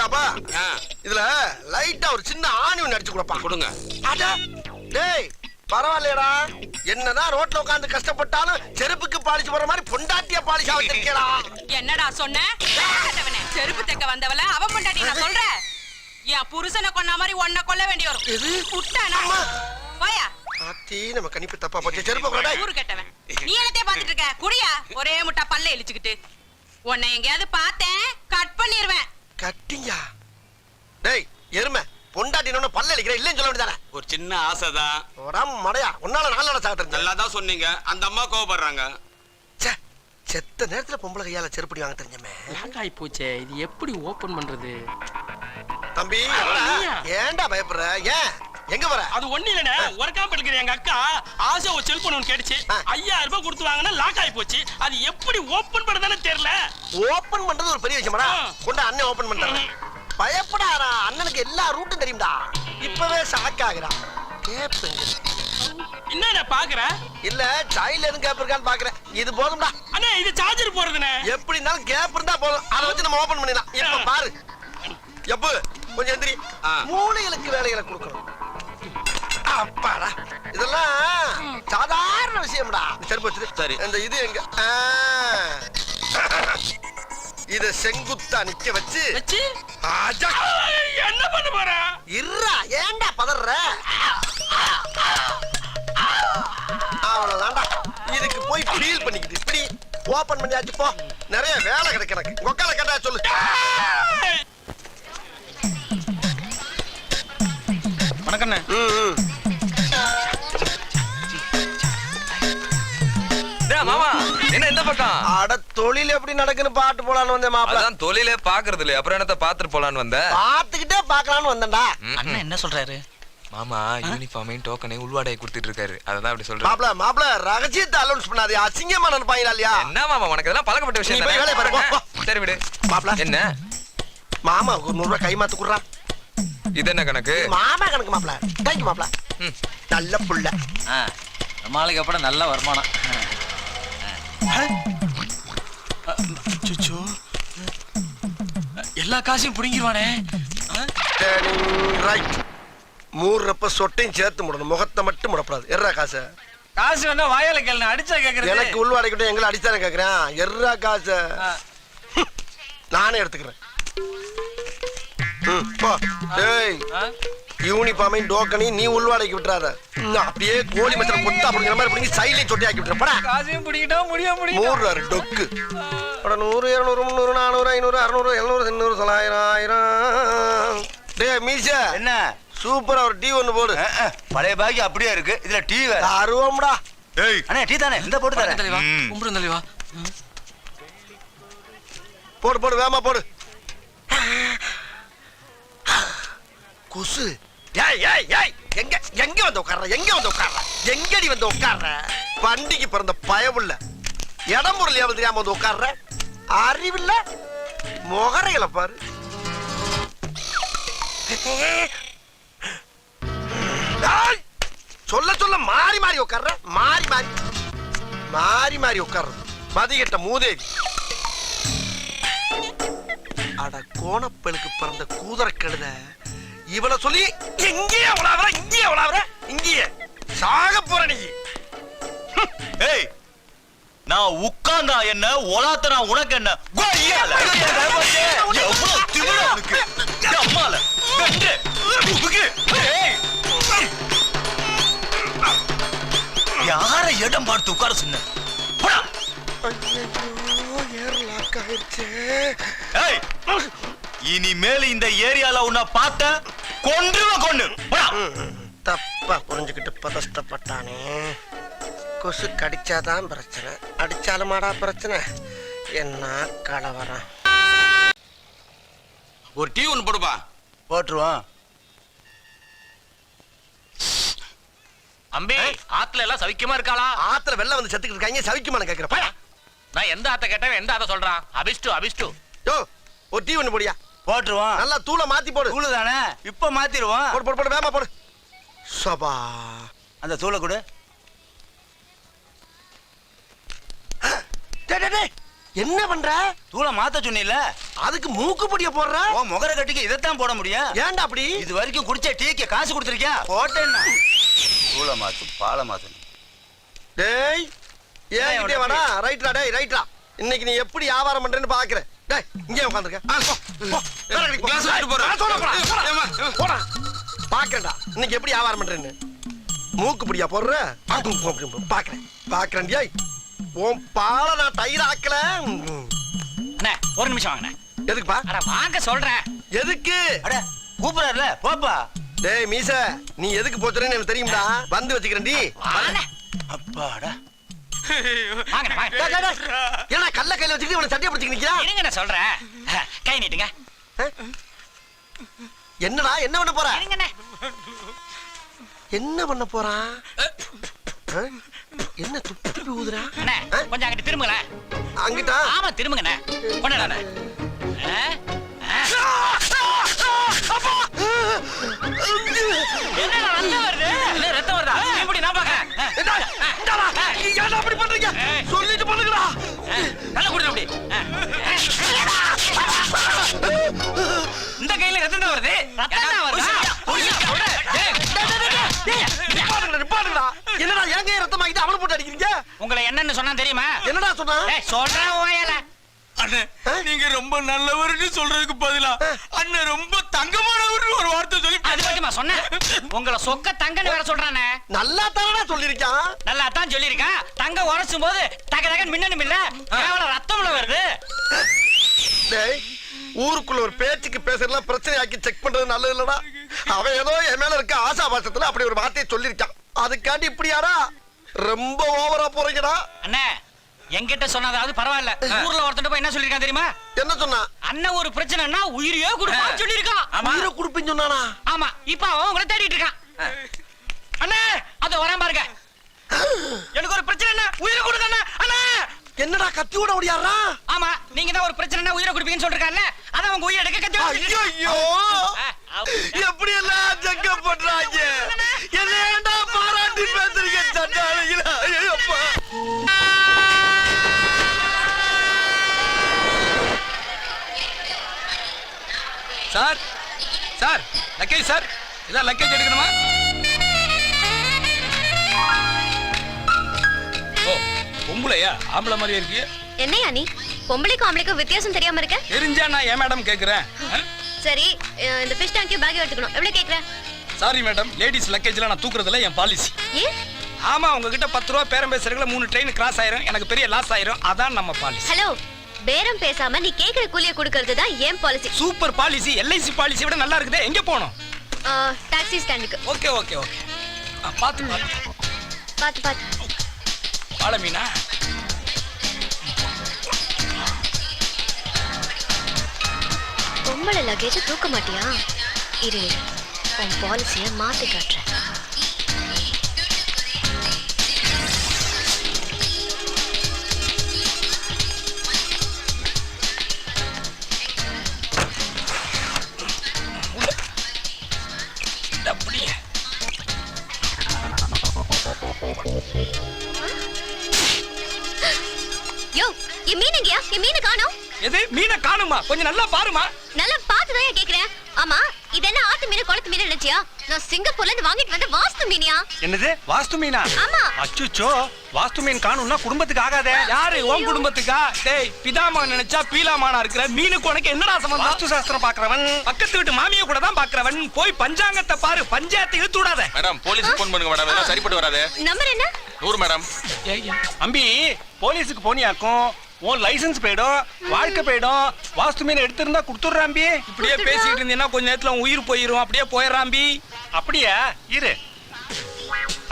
அப்பா இதுல லைட்டா ஒரு சின்ன ஆணி ஒண்ணு அடிச்சு கொடுப்பா. கொடுங்க. டேய் பரவாயில்லடா, என்னதான் ரோட்ல உட்கார்ந்து கஷ்டப்பட்டாலும் செருப்புக்கு பாலிச்சு போற மாதிரி பொண்டாட்டியா பாலிஷா வச்சிருக்கேடா. என்னடா சொன்ன? செருப்பு தைக்க வந்தவள அவ பொண்டாட்டி நான் சொல்றேன். என் புருஷனை கொன்ன மாதிரி உன்னை கொல்ல வேண்டி வரும். எது? புட்டானா? போயா. ஆத்தி நம்ம கணிப்பு தப்பா போச்சு. செருப்பு கொடா. ஊரு கட்டவன். நீ என்னத்தைய பாத்துட்டு இருக்க? குடியா ஒரே முட்டா பல்ல இழிச்சுக்கிட்டு. உன்னை எங்கயாவது பார்த்தேன் கட் பண்ணிடுவேன். கட்டியா? டேய் எருமை, பொண்டாட்டினோட பல்ல இழிக்கிற இல்லன்னு சொல்ல வேண்டியதானே? ஒரு சின்ன ஆசைதான். ஒரம் மடையா, உன்னால நாளோட சாகறது. நல்லா தான் சொன்னீங்க. அந்த அம்மா கோவப்படுறாங்க. செத்த நேரத்துல பொம்பளை கையால செருப்படி வாங்க தெரிஞ்சமே. லாங்காய் போச்சே, இது எப்படி ஓபன் பண்றது? தம்பி ஏன்டா பயப்படுற? ஏன் எங்க வர? அது ஒண்ணு இல்லனே, ஒர்க்காப் எடுக்கிற எங்க அக்கா ஆசை ஒரு செல்போன் ஒன்னு கேட்டுச்சு. 5000 ரூபாய் கொடுத்து வாங்கினா லாக் ஆயி போச்சு. அது எப்படி ஓபன் பண்றதுன்னு தெரியல. ஓபன் பண்றது ஒரு பெரிய விஷயமாடா. கொண்ட அண்ணன் ஓபன் பண்றாரு. பயப்படாதடா, அண்ணனுக்கு எல்லா ரூட்டும் தெரியும்டா. இப்பவே ஷாக் ஆகுறா. கேப்பங்க. என்னடா பாக்குற? இல்ல சைல்ட்ல இருந்து கேப் இருக்கான்னு பாக்குறேன். இது போதும்டா. அண்ணே இது சார்ஜர் போறதுனே. எப்படி இருந்தாலும் கேப் இருந்தா போதும். அத வச்சு நம்ம ஓபன் பண்ணிடலாம். இப்ப பாரு. எப்ப கொஞ்சம் எந்திரி. மூளைகளுக்கு வேலைகளை கொடுக்கணும். அப்பாடா, இதெல்லாம் சாதாரண விஷயம்டா. செருப்பு வச்சிரு. சரி. இந்த இது எங்க? இத செங்குத்தா நிக்க வச்சு என்ன பண்ண போற? இருடா, ஏன்டா பதற? அவ்வளவுதான்டா. இதுக்கு போய் ஃபீல் பண்ணிக்கிட்டு இப்படி ஓபன் பண்ணியாச்சு. போ, நிறைய வேலை கிடக்கு எனக்கு. கொக்கால கேட்டா சொல்லு. வணக்கண்ணே. மாமா என்ன இந்த பக்கம்? அட தொழில் எப்படி நடக்குன்னு பாட்டு போலான்னு வந்தேன் மாப்பிள. அதான் தொழிலே பாக்குறது இல்ல, அப்புறம் என்னத்த பாத்துட்டு போலான்னு வந்த? பாத்துக்கிட்டே பாக்கலான்னு வந்தேன்டா. அண்ணா என்ன சொல்றாரு? மாமா யூனிஃபார்மையும் டோக்கனையும் உள்வாடையை கொடுத்துட்டு இருக்காரு. அதான் அப்படி சொல்றேன். மாப்பிள ரகசியத்தை அலௌன்ஸ் பண்ணாதே, அசிங்கமா நினைப்பாங்களா இல்லையா? என்ன மாமா உனக்கு இதெல்லாம் பழக்கப்பட்ட விஷயம் நீ போய் வேலைய பாரு, போ. சரி விடு. மாப்பிள என்ன மாமா ஒரு 100 ரூபாய் கை மாத்து குடுறா. இது என்ன கணக்கு? மாமா கணக்கு மாப்பிள. தேங்க்யூ மாப்பிள. நல்ல புள்ள. நம்மளுக்கு அப்புறம் நல்ல வருமானம். எல்லா காசையும் புடிங்கிடுவானே. ரைட். மூறப்ப சொட்டையும் சேர்த்து முடணும், முகத்தை மட்டும் முடப்படாது. எர்ரா காசு. காசு வேணா வாயால கேளு, அடிச்சா கேக்குறது. எனக்கு உள்வாடைக்கிட்ட எங்களை அடிச்சானே கேக்குறேன். எர்ரா காசு நானே எடுத்துக்கிறேன். போ. டேய் யூனிஃபார்மையும் டோக்கனையும் நீ உள்வாடைக்கு விட்டுறாத. அப்படியே கோழி மச்சல பொட்டா அப்படிங்கிற மாதிரி பிடிங்கி சைலையும் சொட்டியாக்கி விட்டுறப்படா. காசையும் பிடிக்கிட்டா முடியும். மூறாரு டொக்கு. 100 200 300 400 500 600 700 800 900 1000. டேய் மீச என்ன சூப்பரா ஒரு டீ ஒன்னு போடு. பழைய பாக்கி அப்படியே இருக்கு, இதுல டீ வேற. அருவம்டா. டேய் அண்ணே டீ தானே, இந்த போட்டு தரேன். தலைவா கும்பிடு தலைவா. போடு போடு வேமா போடு. குசு. ஏய் ஏய் ஏய் எங்க எங்க வந்து உட்கார்ற? எங்க வந்து உட்கார்ற? எங்கடி வந்து உட்கார்ற? பண்டிகை பிறந்த பயவுள்ள இடம் பொருள் வந்து தெரியாம வந்து உட்கார்ற. அறிவில்ல முகரைகளை பாரு. சொல்ல சொல்ல மாறி மாறி உட்கார்ற. மாறி மாறி மாறி மாறி உட்கார்றது மதிகட்ட மூதேவி. அட கோணப்பலுக்கு பிறந்த கூதர கழுத. இவளை சொல்லி எங்கேயே அவளாவற, இங்கேயே அவளாவற, இங்கேயே சாக போற நீ. ஏய் நான் உட்கார்ந்தா என்ன, ஒலாத்தனா உனக்கு என்ன? எவ்வளவு திமிரு உனக்கு? அம்மால வென்று உபுகு. யார இடம் பார்த்து உட்கார சொன்ன? இனிமேல் இந்த ஏரியால உன்னை பார்த்த கொன்று தப்பா புரிஞ்சுக்கிட்டு பதஷ்டப்பட்டானே. கொசு கடிச்சாதான் பிரச்சனை, அடிச்சாலுமாடா பிரச்சனை. என்ன கலவரம். ஒரு டீ ஒன்னு போடுப்பா. போட்டுருவான். அம்பி ஆத்துல எல்லாம் சவிக்கமா இருக்காளா? ஆத்துல வெள்ள வந்து செத்துக்கிட்டு இருக்காங்க, சவிக்குமான கேக்குறப்ப. நான் எந்த ஆத்த கேட்டேன், எந்த ஆத்த சொல்றான்? அபிஷ்டு. யோ ஒரு டீ ஒன்னு போடியா. போட்டுருவான். நல்லா தூளை மாத்தி போடு. தூளு தானே, இப்ப மாத்திருவான். போடு போடு போடு வேமா போடு. சபா அந்த தூளை கொடு. என்ன பண்ற? தூளை மாத்த சொன்னீல்ல, அதுக்கு மூக்குப்பொடிய போடுற? உன் முகர கட்டிக்கு இதைத்தான் போட முடியும். ஏன்டா அப்படி? இது வரைக்கும் குடிச்ச டீக்கு காசு கொடுத்துருக்கியா? போட்டேன்னா தூளை மாத்து, பாலை மாத்து. டேய் ஏன் வாடா. ரைட்ரா டேய் ரைட்ரா. இன்னைக்கு நீ எப்படி வியாபாரம் பண்றேன்னு பாக்குறேன். டேய் இங்கே உட்கார்ந்திருக்க. Glass எடுத்துட்டு போறேன். போடா. பாக்கடா இன்னைக்கு எப்படி வியாபாரம் பண்றேன்னு. மூக்குப்பொடியா போடுற? பாக்குறேன் டேய். உன் பாலை நான் தயிர் ஆக்கல. அண்ணே ஒரு நிமிஷம் வாங்கண்ணே. எதுக்குப்பா? அட வாங்க சொல்றேன். எதுக்கு? அட கூப்பிடறல போப்பா. டேய் மீச நீ எதுக்கு போச்சுறேன்னு எனக்கு தெரியும்டா. வந்து வச்சுக்கிறேன் டி. அப்பாடா. வாங்கண்ணே வாங்க. ஏன்னா கல்ல கையில வச்சுக்கிட்டு இவனை சட்டையை பிடிச்சிக்க நிக்கிறா. இருங்க நான் சொல்றேன். கை நீட்டுங்க. என்னடா என்ன பண்ண போற? இருங்கண்ணே. என்ன பண்ண போறான்? என்ன துப்பி ஊதுறா? அண்ணே கொஞ்சம் அங்கிட்டு திரும்புங்களேன். அங்கிட்டா? ஆமா திரும்புங்கண்ணே. கொண்டாடண்ணே. என்னடா ரத்தம் வருது? இல்ல ரத்தம் வருதா? இப்படி நான் பாக்கறேன். ஏன்டா அப்படி பண்றீங்க? சொல்லிட்டு பண்ணுங்கடா. நல்லா குடுங்க அப்படி. இந்த கையில ரத்தம் தான் வருது. ரத்தம் தான் வருது. நிப்பாட்டுங்கடா. என்னடா என் கையை ரத்தமாக்கிட்டு அவனை போட்டு அடிக்கிறீங்க? உங்களை என்னன்னு சொன்னா தெரியுமா? என்னடா சொன்னா? சொல்றேன் ஓயல. அண்ணே நீங்க ரொம்ப நல்லவர்னு சொல்றதுக்கு பதிலா அண்ணன் ரொம்ப தங்கமானவர்னு ஒரு வார்த்தை சொல்லி அது மட்டுமா சொன்னேன்? உங்களை சொக்க தங்கன்னு வேற சொல்றானே. நல்லா தானடா சொல்லிருக்கான். நல்லா தான் சொல்லியிருக்கான். தங்க உரைச்சும் போது தக தகன்னு மின்னணும் இல்ல, எவ்வளவு ரத்தம்ல வருது. டேய் ஊருக்குள்ள ஒரு பேச்சுக்கு பேசுறதுலாம் பிரச்சனை ஆக்கி செக் பண்றது நல்லது இல்லடா. அவன் ஏதோ என் மேல இருக்க ஆசா பாசத்துல அப்படி ஒரு வார்த்தையை சொல்லிருக்கான். அதுக்காண்டி இப்படியாடா? ரொம்ப ஓவரா போறீங்கடா. அண்ணே என்கிட்ட சொன்னதாவது பரவாயில்ல. ஊர்ல ஒருத்தன் போய் என்ன சொல்லிருக்கான் தெரியுமா? என்ன சொன்னா? அண்ணன் ஒரு பிரச்சனைனா உயிரையே கொடுப்பான்னு சொல்லிருக்கான். உயிரை கொடுப்பேன்னு சொன்னானா? ஆமா இப்ப அவன் உங்களை தேடிட்டு இருக்கான். அண்ணே அத வரேன் பாருங்க. எனக்கு ஒரு பிரச்சனை உயிரை கொடுங்க அண்ணா. அண்ணா என்னடா கத்தியோட ஓடியாரா? ஆமா நீங்க தான் ஒரு பிரச்சனைனா உயிரை கொடுப்பீங்கன்னு சொல்லிருக்கான்ல, அத அவங்க உயிரை எடுக்க கத்தி. ஐயோ எப்படி எல்லாம் ஜக்க பண்றாங்க. என்னடா பாராட்டி பேசுறீங்க சட்டாளிகளா? ஐயோப்பா. சார் சார் லக்கேஜ் சார், இதான் லக்கேஜ் எடுக்கணுமா? ஓ பொம்பளையா? ஆம்பளை மாதிரியே இருக்கு. என்னையா நீ பொம்பளைக்கும் ஆம்பளைக்கும் வித்தியாசம் தெரியாம இருக்க? தெரிஞ்சா நான் ஏன் மேடம் கேக்குறேன். சரி இந்த ஃபிஷ் டேங்க் பேக் எடுத்துக்கணும். எவ்வளவு கேக்குற? சாரி மேடம், லேடிஸ் லக்கேஜ்ல நான் தூக்குறதுல என் பாலிசி. ஏ ஆமா உங்ககிட்ட 10 ரூபா பேரம் பேசுறதுல 3 ட்ரெயின் கிராஸ் ஆயிரும், எனக்கு பெரிய லாஸ் ஆயிரும். அதான் நம்ம பாலிசி. ஹலோ பேரம் பேசாம நீ கேக்குற கூலிய கொடுக்கிறது தான் ஏன் policy. Super policy. LIC policy விட நல்லா இருக்குதே. எங்க போணும்? டாக்ஸி ஸ்டாண்டுக்கு. Okay okay okay. பாத்து பாத்து பாத்து. வாழ மீனா? பொம்பளை லக்கேஜ் தூக்க மாட்டியா? இரு உன் பாலிசிய மாத்தி காட்டுறேன். அப்படியே யோ என் மீன் எங்கயா? என் மீனை காணோம். எது மீனை காணுமா? கொஞ்சம் நல்லா பாருமா. நல்லா பார்த்துதான் கேக்குறேன். ஆமா இது என்ன ஆத்து மீன் குளத்து மீன் நினைச்சியா? நான் சிங்கப்பூர்ல இருந்து வாங்கிட்டு வந்த வாஸ்து மீனியா? என்னது வாஸ்து மீனா? ஆமா. அச்சுச்சோ வாஸ்து மீன் காணும்னா குடும்பத்துக்கு ஆகாதே. யாரு உன் குடும்பத்துக்கா? டேய் பிதாமா நினைச்சா பீலாமானா இருக்கிற. மீனுக்கு உனக்கு என்னடா சம்பந்தம்? வாஸ்து சாஸ்திரம் பாக்குறவன் பக்கத்து வீட்டு மாமியை கூட தான் பாக்குறவன். போய் பஞ்சாங்கத்தை பாரு, பஞ்சாயத்தை இழுத்து விடாத. மேடம் போலீஸ் போன் பண்ணுங்க மேடம், இதெல்லாம் சரிப்பட்டு வராது. நம்பர் என்ன? 100 மேடம். அம்பி போலீஸுக்கு போனியாக்கும் உன் லைசன்ஸ் போயிடும், வாழ்க்கை போயிடும். வாஸ்து மீன் எடுத்திருந்தா கொடுத்துடுறாம்பி. இப்படியே பேசிட்டு இருந்தீங்கன்னா கொஞ்ச நேரத்துல உன் உயிர் போயிரும். அப்படியே போயிடறாம்பி. அப்படியா? இரு.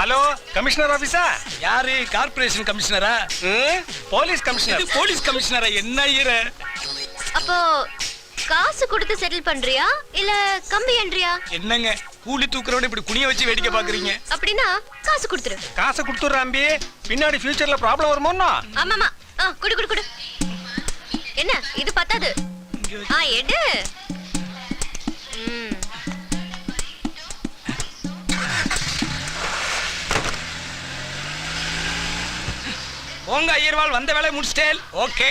ஹலோ கமிஷனர் ஆபீஸா? யாரு? கார்ப்பரேஷன் கமிஷனரா? Police commissioner. போலீஸ் கமிஷனரா? என்ன ஈர? அப்போ காசு கொடுத்து செட்டில் பண்றியா இல்ல கம்பி என்றியா? என்னங்க கூலி தூக்குறவன இப்படி குனிய வச்சு வேடிக்கை பாக்குறீங்க? அப்படின்னா காசு கொடுத்துரு. காசை கொடுத்துடுறாம்பி. பின்னாடி ஃபியூச்சர்ல ப்ராப்ளம் வருமோன்னா? ஆமாமா குடு குடு குடு. என்ன இது பத்தாது? எடு. போங்க ஐயர்வாள், வந்த வேலை முடிச்சிட்டேன். ஓகே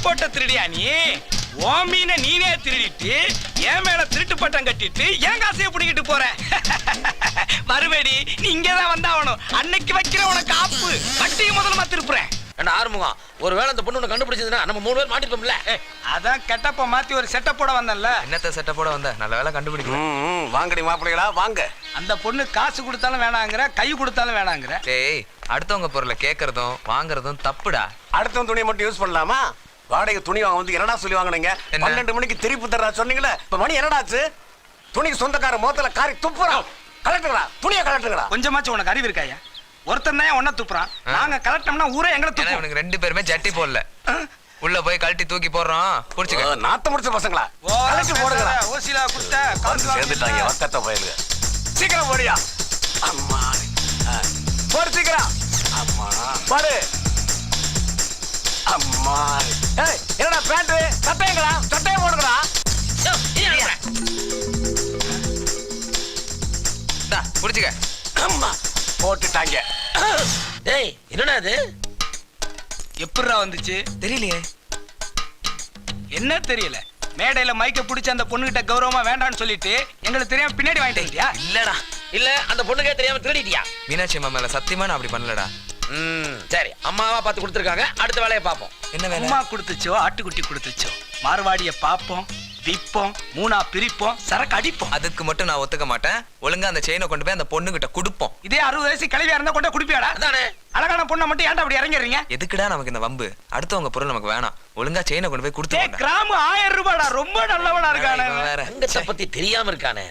போட்ட திருடியா நீ? உன் மீனை நீனே திருடிட்டு என் மேல திருட்டு பட்டம் கட்டிட்டு என் காசைய புடிக்கிட்டு போற. மறுபடி நீ இங்கதான் வந்தாவணும். அன்னைக்கு வைக்கிற உனக்கு ஆப்பு வட்டியும் முதல்ல திருப்புறேன். ஆறுமுகம் ஒருவேளை அந்த பொண்ணு கண்டுபிடிச்சதுன்னா நம்ம 3 பேர் மாட்டிப்போம்ல. அதான் கெட்டப்ப மாத்தி ஒரு செட்டப்போட வந்தேன்ல. என்னத்த செட்டப்போட வந்த? நல்ல வேலை கண்டுபிடிக்கல. வாங்கடி மாப்பிள்ளைகளா வாங்க. அந்த பொண்ணு காசு கொடுத்தாலும் வேணாங்கிற, கை கொடுத்தாலும் வேணாங்கிற. டேய், அடுத்தவங்க பொருளை கேக்குறதும் வாங்குறதும் தப்புடா. அடுத்தவன் துணியை மட்டும் யூஸ் பண்ணலாமா? வாடகை துணி வாங்க வந்து என்னடா சொல்லி வாங்குனீங்க? 12 மணிக்கு திருப்பி தர்றா சொன்னீங்களே, இப்ப மணி என்னடாச்சு? துணிக்கு சொந்தக்கார மோத்தல காரி துப்புறான். கலட்டுங்களா, துணியை கலட்டுங்களா. கொஞ்சமாச்சும் உனக்கு அறிவு இருக்காயா? ஒருத்தன் தான் ஒன்ன துப்புறான். நாங்க கலட்டோம்னா ஊரே எங்களை துப்பும். இவனுக்கு 2 பேருமே ஜட்டி போடல. உள்ள போய் கழட்டி தூக்கி போடுறோம். புடிச்சுக்க. நாத்த முடிச்ச பசங்களா, கலட்டி போடுங்களா. ஓசிலா குடுத்த காசு சேர்ந்துட்டாங்க வக்கத்த பயலுங்க. சீக்கிரம் போடியா. அம்மா போடு சீக்கிரம். அம்மா பாரு. அம்மா ஏய் என்னடா பேண்ட் சட்டைங்களா? சட்டையை போடுங்களா. டா, புடிச்சுக்க. அம்மா போட்டுட்டாங்க. டேய் என்னடா இது? எப்படிடா வந்துச்சு? தெரியலையே. என்ன தெரியல? மேடையில மைக்க பிடிச்ச அந்த பொண்ணுகிட்ட கௌரவமா வேண்டாம்னு சொல்லிட்டு எங்களுக்கு தெரியாம பின்னாடி வாங்கிட்டீங்களா? இல்லடா. இல்ல அந்த பொண்ணுக்கே தெரியாம திருடிட்டியா? மீனாட்சி அம்மா மேல சத்தியமா நான் அப்படி பண்ணலடா. சரி, அம்மாவா பார்த்து கொடுத்துருக்காங்க. அடுத்த வேலையை பார்ப்போம். என்ன வேலை? அம்மா கொடுத்துச்சோ ஆட்டுக்குட்டி கொடுத்துச்சோ மார்வாடிய பாப்போம், விப்போம், 3ஆ பிரிப்போம், சரக்கு அடிப்போம். அதுக்கு மட்டும் நான் ஒத்துக்க மாட்டேன். ஒழுங்கா அந்த செயினை கொண்டு போய் அந்த பொண்ணுகிட்ட கொடுப்போம். இதே 60 வயசு கிளவியா இருந்தா கொண்டு குடிப்பியாடா? அதானே. அழகான பொண்ணை மட்டும் ஏன்டா அப்படி இறங்கிடுறீங்க? எதுக்குடா நமக்கு இந்த வம்பு? அடுத்தவங்க பொருள் நமக்கு வேணாம். ஒழுங்கா செயினை கொண்டு போய் கொடுத்து ஏய், கிராம் 1000 ரூபாடா. ரொம்ப நல்லவனா இருக்கானே. வேற. அங்கத்தை பத்தி தெரியாம இருக்கானே.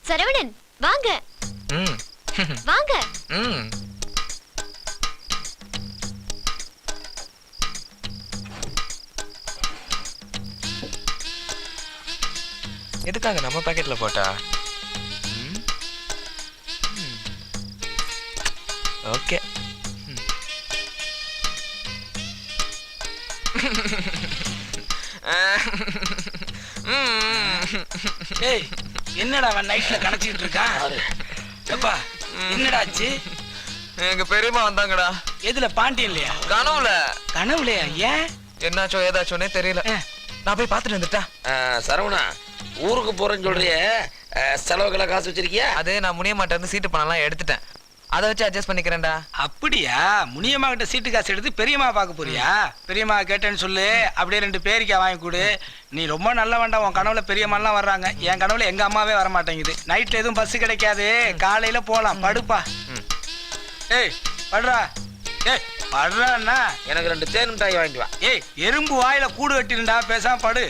சரவணன் வாங்க. ம். வாங்க. ம். எதுக்காக நம்ம பாக்கெட்ல போட்டா? ஓகே. ஏய், என்னடா அவன் நைட்ல கணச்சிட்டு இருக்கான்? அப்பா என்னடா ஆச்சு? எங்க பெரியம்மா வந்தாங்கடா. எதுல? பாண்டியன் இல்லையா? கனவுல. கனவுலையா? ஏன்? என்னாச்சோ ஏதாச்சோனே தெரியல. நான் போய் பாத்துட்டு வந்துட்டா. சரவணா, ஊருக்கு போறேன்னு சொல்றிய, செலவுகளை காசு வச்சிருக்கியா? அது நான் முனிய மாட்டேன் சீட்டு பணம்லாம் எடுத்துட்டேன். அதை வச்சு அட்ஜஸ்ட் பண்ணிக்கிறேன்டா. அப்படியா? முனியம்மா கிட்ட சீட்டு காசு எடுத்து பெரியம்மா பார்க்க போறியா? பெரியம்மா கேட்டேன்னு சொல்லு. அப்படியே 2 பேரிக்காய் வாங்கி கொடு. நீ ரொம்ப நல்ல வேண்டாம். உன் கனவுல பெரியம்மாலாம் வர்றாங்க. என் கனவுல எங்க அம்மாவே வர மாட்டேங்குது. நைட்ல எதுவும் பஸ் கிடைக்காது. காலையில போலாம். படுப்பா. ஏய் படுறா. ஏய் படுறான்னா எனக்கு 2 தேன் மிட்டாய் வாங்கிட்டு வா. ஏய், எறும்பு வாயில கூடு வெட்டிருந்தா பேசாம படு.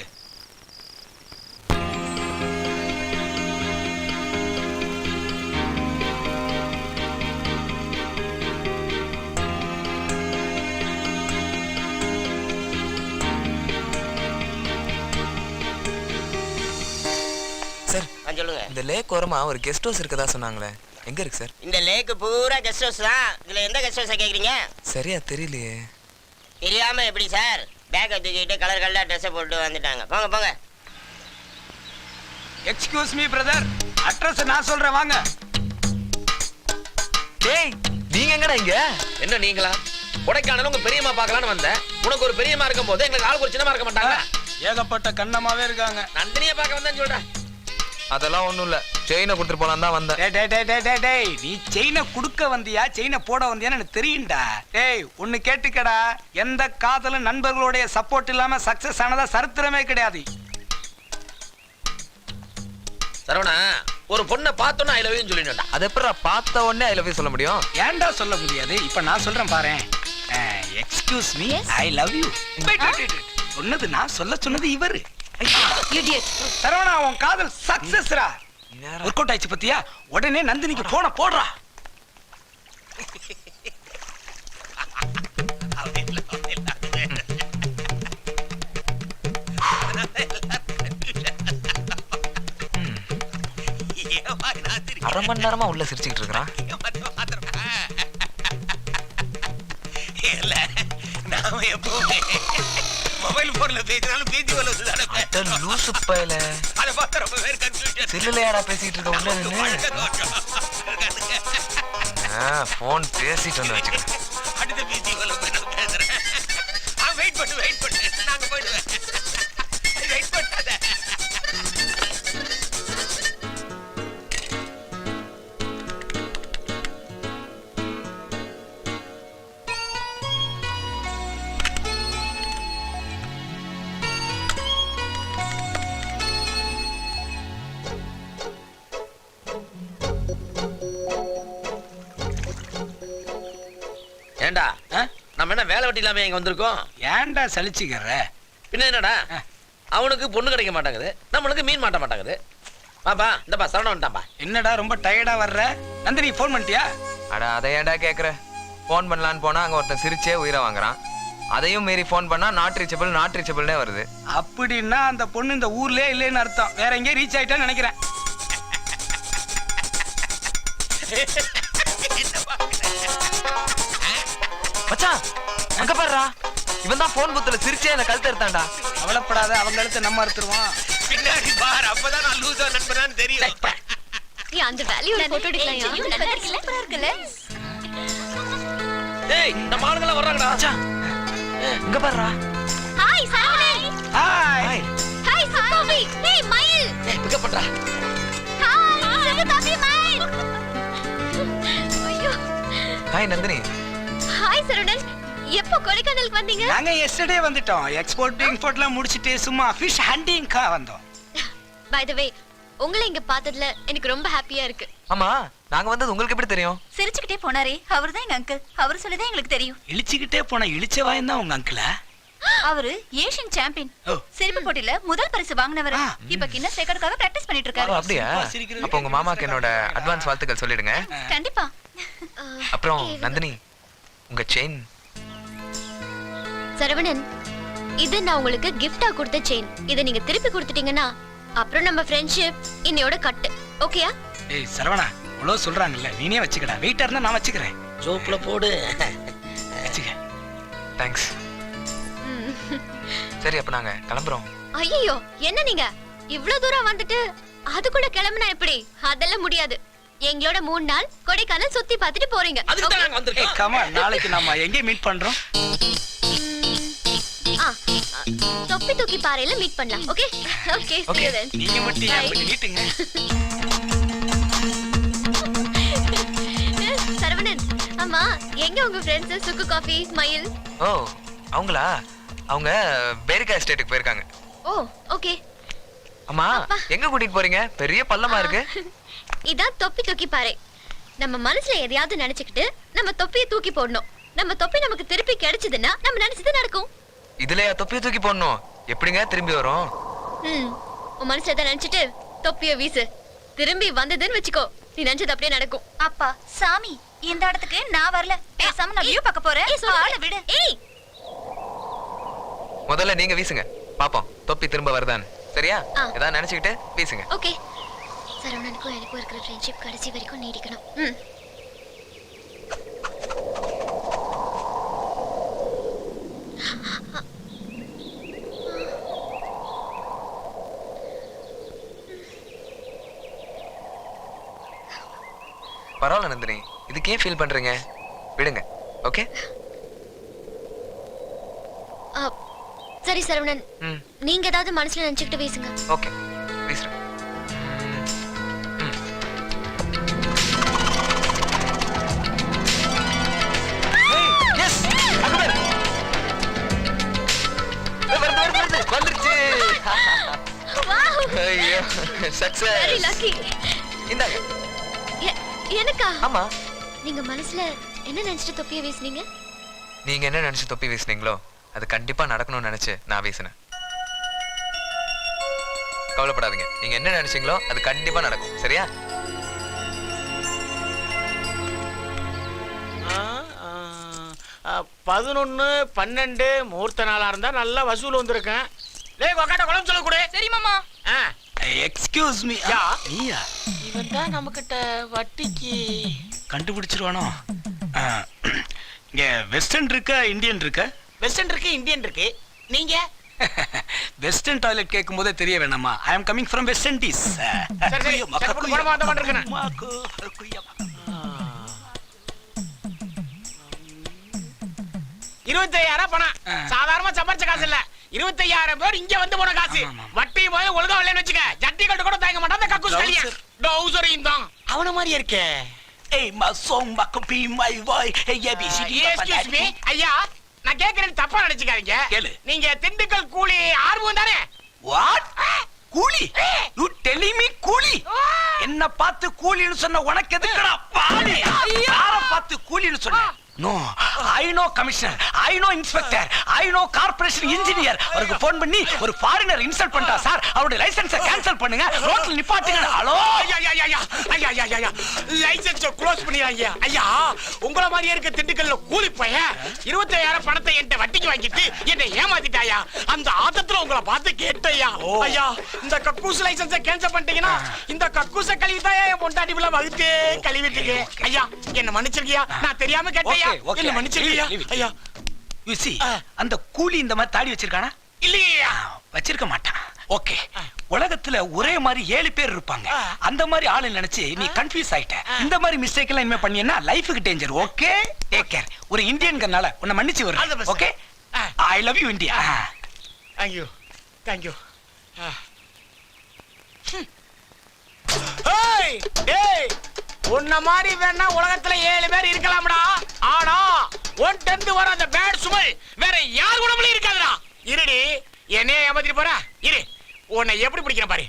சார், சொல்லுங்க. இந்த லேக் ஓரமா ஒரு கெஸ்ட் ஹவுஸ் இருக்கதா சொன்னாங்களே, எங்க இருக்கு சார்? இந்த லேக் பூரா கெஸ்ட் ஹவுஸ் தான். இதுல எந்த கெஸ்ட் ஹவுஸை கேக்குறீங்க? சரியா தெரியலையே. தெரியாம எப்படி சார்? பேக்கை தூக்கிட்டு கலர் கலரா ட்ரெஸ்ஸை போட்டு வந்துட்டாங்க. போங்க போங்க. எக்ஸ்கியூஸ் மீ பிரதர், அட்ரஸ் நான் சொல்றேன் வாங்க. டேய், நீங்க எங்கடா இங்க? என்ன நீங்களா? கொடைக்கானல் உங்க பெரியம்மா பார்க்கலான்னு வந்தேன். உனக்கு ஒரு பெரியம்மா இருக்கும் போது எங்களுக்கு ஆளுக்கு ஒரு சின்னமா இருக்க மாட்டாங்க? ஏகப்பட்ட கண்ணமாவே இருக்காங்க. நந்தினியை பார்க்க வந்தேன்னு சொல்றேன். அதெல்லாம் ஒண்ணும் இல்ல. செயினை கொடுத்துட்டு போலாம் தான் வந்தேன். டேய், நீ செயினை குடுக்க வந்தியா செயினை போட வந்தியான்னு எனக்கு தெரியும்டா. டேய், ஒன்னு கேட்டுக்கடா. எந்த காதலும் நண்பர்களுடைய சப்போர்ட் இல்லாம சக்சஸ் ஆனதா சரித்திரமே கிடையாது. சரவணா, ஒரு பொண்ணை பார்த்தோன்னா ஐ லவ் யூ சொல்லிடா. அது எப்படா பார்த்த உடனே ஐ லவ் யூ சொல்ல முடியும்? ஏன்டா சொல்ல முடியாது? இப்ப நான் சொல்றேன் பாரு. Excuse me, I love you. சொன்னது நான் சொன்னது இவரு. சரவணா, உன் காதல் சக்சஸ்ரா. ஒர்க் அவுட் ஆயிடுச்சு பத்தியா? உடனே நந்தினிக்கு போன போடுறா. அரை மணி நேரமா உள்ள சிரிச்சுக்கிட்டு இருக்கிறான். இல்ல நாம எப்பவுமே மொபைல் போன்ல பேசினாலும் பேசி வளர்ந்து லூசு பையல அதை பார்த்தா ரொம்ப பேர் கன்ஃபியூஷன். சில்லுலையாடா பேசிட்டு இருக்க உள்ள போன் பேசிட்டு வந்து வச்சுக்க. அடுத்த பேசி நான் பேசுறேன். வெயிட் பண்ணு நாங்க போயிடுவேன். வெயிட் பண்ணாத. ஏண்டா நம்ம என்ன வேலை வெட்டி இல்லாம இங்க வந்திருக்கோம்? ஏன்டா சலிச்சுக்கிற? பின்ன என்னடா அவனுக்கு பொண்ணு கிடைக்க மாட்டாங்குது, நம்மளுக்கு மீன் மாட்ட மாட்டாங்குது. பாப்பா இந்தப்பா சரவணன் வந்துட்டான்பா. என்னடா ரொம்ப டயர்டா வர்ற? நந்தினி ஃபோன் பண்ணிட்டியா? அட அதை ஏன்டா கேக்குற? போன் பண்ணலான்னு போனா அங்க ஒருத்தன் சிரிச்சே உயிரை வாங்குறான். அதையும் மீறி போன் பண்ணா நாட் ரீச்சபிள்னே வருது. அப்படின்னா அந்த பொண்ணு இந்த ஊர்லயே இல்லைன்னு அர்த்தம். வேற எங்கேயும் ரீச் ஆயிட்டான்னு நினைக்கிறேன். மச்சான் அங்க பாருடா, இவன் தான் போன் புத்துல சிரிச்சே என்ன கழுத்து எடுத்தான்டா. கவலைப்படாத, அவங்க கழுத்தை நம்ம அறுத்துருவான். பின்னாடி பார், அப்பதான் நான் லூசா நண்பனான்னு தெரியும். நீ அந்த வேல்யூட போட்டோ எடுக்கலையா? நல்லா இருக்குல்ல? சூப்பரா இருக்குல்ல? டேய் நம்ம ஆளுங்க வர்றாங்கடா. மச்சான் இங்க பாருடா. Hi Saravanan. Hi. Hi Sugobi. Hey Mayil. Pick up பண்றா. ஹாய் சுகோபி மயில். ஐயோ. ஹாய் நந்தினி. ஹாய் சரவணன். எப்போ கொடைக்கானலுக்கு வந்தீங்க? நாங்க எஸ்டர்டே வந்துட்டோம். எக்ஸ்போர்ட் இம்போர்ட்லாம் முடிச்சிட்டு சும்மா ஃபிஷ் ஹண்டிங்க்கா வந்தோம். பை தி வே, உங்களை இங்க பார்த்ததுல எனக்கு ரொம்ப ஹாப்பியா இருக்கு. ஆமா நாங்க வந்தது உங்களுக்கு எப்படி தெரியும்? சிரிச்சுக்கிட்டே போனாரே, அவர்தான் எங்க அங்கிள். அவர் சொல்லிதான் எங்களுக்கு தெரியும். இழிச்சுக்கிட்டே போன இழிச்சவாயன் தான் உங்க அங்கிளா? அவரு ஏசியன் சாம்பியன். ஓ. சிரிப்பு போட்டியில முதல் பரிசு வாங்கினவர். இப்ப கின்னஸ் ரெக்கார்டுக்காக பிராக்டிஸ் பண்ணிட்டு ஓ, இருக்காரு. அப்படியா? அப்ப உங்க மாமாக்கு என்னோட அட்வான்ஸ் வாழ்த்துக்கள் சொல்லிடுங்க. கண்டிப்பா. அப்புறம் நந்தினி உங்க செயின். சரவணன், இது நான் உங்களுக்கு கிஃப்டா கொடுத்த செயின். இத நீங்க திருப்பி கொடுத்துட்டீங்கன்னா அப்புறம் நம்ம ஃப்ரெண்ட்ஷிப் இன்னையோட கட். ஓகேயா? ஏய் சரவணா, இவ்வளவு சொல்றாங்கல்ல, நீனே வச்சுக்கடா. வெயிட்டா இருந்தா நான் வச்சுக்கிறேன். ஜோப்ல போடு. வச்சுக்க. தேங்க்ஸ். சரி அப்ப நாங்க கிளம்புறோம். ஐயோ, என்ன நீங்க இவ்ளோ தூரம் வந்துட்டு அதுக்குள்ள கிளம்புனா எப்படி? அதெல்லாம் முடியாது. எங்களோட 3 நாள் கொடைக்கானல் சுத்தி பார்த்துட்டு போறீங்க. அதுக்கு தான் நாங்க வந்திருக்கோம். கமா, நாளைக்கு நாம எங்க மீட் பண்றோம்? தொப்பி தூக்கி பாறையில மீட் பண்ணலாம். Okay okay, see you then. நீங்க மட்டும் அப்படி நீட்டுங்க. சரவணன், அம்மா எங்க உங்க ஃப்ரெண்ட்ஸ் சுக்கு காபி மயில்? ஓ அவங்களா? அவங்க பேரிக்கா எஸ்டேட்டுக்கு போயிருக்காங்க. ஓ ஓகே. அம்மா எங்க கூட்டிட்டு போறீங்க? பெரிய பள்ளமா இருக்கு. இதான் தொப்பி தூக்கி பாறை. நம்ம மனசுல எதையாவது நினைச்சுக்கிட்டு நம்ம தொப்பியை தூக்கி போடணும். நம்ம தொப்பி நமக்கு திருப்பி கிடைச்சதுன்னா நம்ம நினைச்சது நடக்கும். இதுலயா தொப்பியை தூக்கி போடணும்? எப்படிங்க திரும்பி வரும்? உன் மனசுல எதை நினைச்சிட்டு தொப்பியை வீசு. திரும்பி வந்ததுன்னு வச்சுக்கோ, நீ நினைச்சது அப்படியே நடக்கும். அப்பா சாமி, இந்த இடத்துக்கு நான் வரல. பேசாம நான் வியூ பார்க்க போறேன். ஆள விடு. ஏய், முதல்ல நீங்க வீசுங்க பாப்போம் தொப்பி திரும்ப வருதான்னு. சரியா? ஏதாவது நினைச்சுக்கிட்டு வீசுங்க. ஓகே. சரவணனுக்கும் எனக்கும் இருக்கிற ஃப்ரெண்ட்ஷிப் கடைசி வரைக்கும் நீடிக்கணும். பரவாயில்ல நந்தினி, இதுக்கே ஃபீல் பண்றீங்க? விடுங்க. ஓகே சரி சரவணன், நீங்க ஏதாவது மனசுல நினைச்சுக்கிட்டு வீசுங்க. ஓகே வீசுறேன். வந்துருச்சு. ஐயோ சக்சஸ். Very lucky. இந்தாங்க. எனக்கா? ஆமா. நீங்க மனசுல என்ன நினைச்சிட்டு தொப்பியை வீசுனீங்க? நீங்க என்ன நினைச்சு தொப்பி வீசுனீங்களோ அது கண்டிப்பா நடக்கணும்னு நினைச்சு நான் வீசினேன். கவலைப்படாதீங்க, நீங்க என்ன நினைச்சீங்களோ அது கண்டிப்பா நடக்கும். சரியா? ஆ, 11, 12 முகூர்த்த நாளா இருந்தா நல்லா வசூல் வந்திருக்கேன். டேய் கொக்காட்ட குழம்பு சொல்ல கூட. சரி மாமா. Excuse me. யா. நீயா? இவன் தான் நம்ம கிட்ட வட்டிக்கு கண்டுபிடிச்சிருவானோ? இங்க வெஸ்டர்ன் இருக்கா இந்தியன் இருக்கா? வெஸ்டர்ன் இருக்கு இந்தியன் இருக்கு. நீங்க வெஸ்டர்ன் டாய்லெட் கேட்கும் போதே தெரிய வேணாமா? I am coming from West Indies. சரி சரி போட மாட்டேன். 25,000 பணம் சாதாரணமா சம்பாரிச்ச காசு இல்ல. 25,000 பேர் இங்க வந்து போன காசு. வட்டி போய் ஒழுங்கா வரலன்னு வெச்சுக்க, ஜட்டி கட்டு கூட தாங்க மாட்டான். அந்த கக்கூஸ் கலியா டவுசரையும் தான் அவன மாதிரி இருக்கே. ஏய் மசோங் மக்கபி மை வாய் ஏபிசிடி. எக்ஸ்கியூஸ் மீ ஐயா, நான் கேக்குறேன் தப்பா நினைச்சுக்காதீங்க. நீங்க திண்டுக்கல் கூலி ஆர்வம் தானே? வாட்? கூலி? யூ டெல்லிங் மீ கூலி? என்ன பார்த்து கூலின்னு சொன்ன உனக்கு எதுக்குடா பாடி? யார பார்த்து கூலின்னு சொன்ன? No, I know commissioner, I know inspector, I know corporation engineer. அவருக்கு போன் பண்ணி ஒரு ஃபாரினர் இன்சல்ட் பண்ணிட்டா சார், அவருடைய லைசென்ஸை கேன்சல் பண்ணுங்க, ரோட்ல நிப்பாட்டுங்க. ஹலோ ஐயா ஐயா ஐயா ஐயா ஐயா ஐயா லைசென்ஸை க்ளோஸ் பண்ணியா ஐயா? உங்கள மாதிரியே இருக்க திண்டுக்கல்ல கூலி பையன் 25,000 பணத்தை என்கிட்ட வட்டிக்கு வாங்கிட்டு என்னை ஏமாத்திட்டாயா. அந்த ஆத்தத்துல உங்களை பார்த்து கேட்டையா. ஐயா இந்த கக்கூஸ் லைசென்ஸை கேன்சல் பண்ணிட்டீங்கன்னா இந்த கக்கூஸை கழுவிட்டாயா என் பொண்டாட்டி புள்ள வகுத்தே கழுவிட்டீங்க. ஐயா என்ன மன்னிச்சிருக்கியா, நான் தெரியாம கேட்டையா. என்ன மன்னிச்சிருக்கியா ஐயா. யூ see, அந்த கூலி இந்த மாதிரி தாடி வச்சிருக்கானா? இல்லையா வச்சிருக்க மாட்டான். ஓகே, உலகத்துல ஒரே மாதிரி 7 பேர் இருப்பாங்க. அந்த மாதிரி ஆளு நினைச்சு நீ கன்ஃபியூஸ் ஆயிட்ட. இந்த மாதிரி மிஸ்டேக் எல்லாம் இனிமே பண்ணியன்னா லைஃபுக்கு டேஞ்சர். Okay take care. ஒரு இந்தியன்கறனால உன்னை மன்னிச்சு வரேன். Okay, I love you India. Thank you. Thank you. ஏய் டேய், உன்ன மாதிரி வேணா உலகத்துல 7 பேர் இருக்கலாம்டா. ஆனா 1/10 வர அந்த பேட் சுமை வேற யார் உடம்புல இருக்காதுடா. இருடி, என்னைய ஏமாத்திட்டு போற. இரு, உன்னை எப்படி பிடிக்கிறேன் பாரு.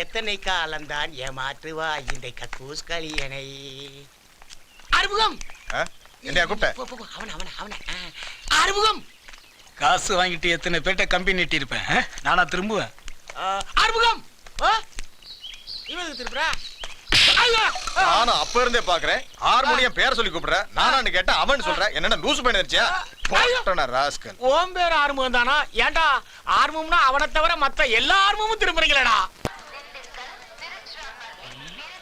எத்தனை காலம்தான் ஏமாற்றுவா இந்த கக்கூஸ் கலியனை. அறுமுகம் என்னையா கூப்பிட்ட? அவன அறுமுகம். காசு வாங்கிட்டு எத்தனை பேர்ட்ட கம்பி நீட்டி இருப்பேன். நானா திரும்புவேன்? அறுமுகம் இவனுக்கு திருப்புறா. நானும் அப்ப இருந்தே பாக்குறேன். ஹார்மோனியம் பேர் சொல்லி கூப்பிடுற. நானான்னு கேட்டா அவன் சொல்ற. என்னன்னா லூசு பண்ணிருச்சியா ராஸ்கல். ஓம் பேர் ஆர்வம் தானா? ஏன்டா ஆர்வம்னா அவனை தவிர மத்த எல்லா ஆர்வமும் திரும்புறீங்களடா.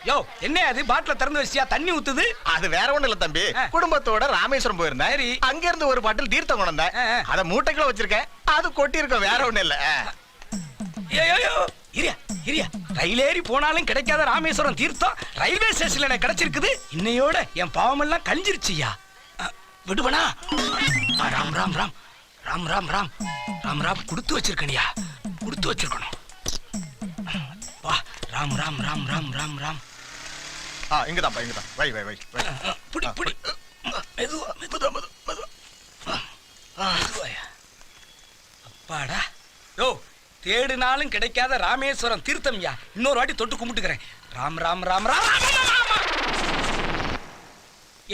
யோ என்ன அது பாட்டில திறந்து வச்சியா தண்ணி ஊத்துது? அது வேற ஒண்ணு இல்ல தம்பி. குடும்பத்தோட ராமேஸ்வரம் போயிருந்தேன். அங்க இருந்து ஒரு பாட்டில் தீர்த்தம் கொண்டு வந்தேன். அத மூட்டைக்குள்ள வச்சிருக்கேன். அது கொட்டி இருக்க, வேற ஒண்ணு இல்ல. இரியா ரயில் ஏறி போனாலும் கிடைக்காத ராமேஸ்வரம் தீர்த்தம் ரயில்வே ஸ்டேஷன்ல எனக்கு கிடைச்சிருக்குது. இன்னையோட என் பாவம் எல்லாம் கழிஞ்சிருச்சியா. விடுவனா? ராம் ராம் ராம் ராம் ராம் ராம் ராம் ராம் கொடுத்து வச்சிருக்கணியா, கொடுத்து வச்சிருக்கணும். வா ராம் ராம் ராம் ராம் ராம் ராம். இங்கதான் இங்கதான். வை வை வை வை. புடி புடி. மெதுவா மெதுவா மெதுவா. அப்பாடா. யோ தேடுனாலும் கிடைக்காத ராமேஸ்வரம் தீர்த்தம்யா. இன்னொரு வாட்டி தொட்டு கும்பிட்டுக்கிறேன். ராம் ராம் ராம் ராம்.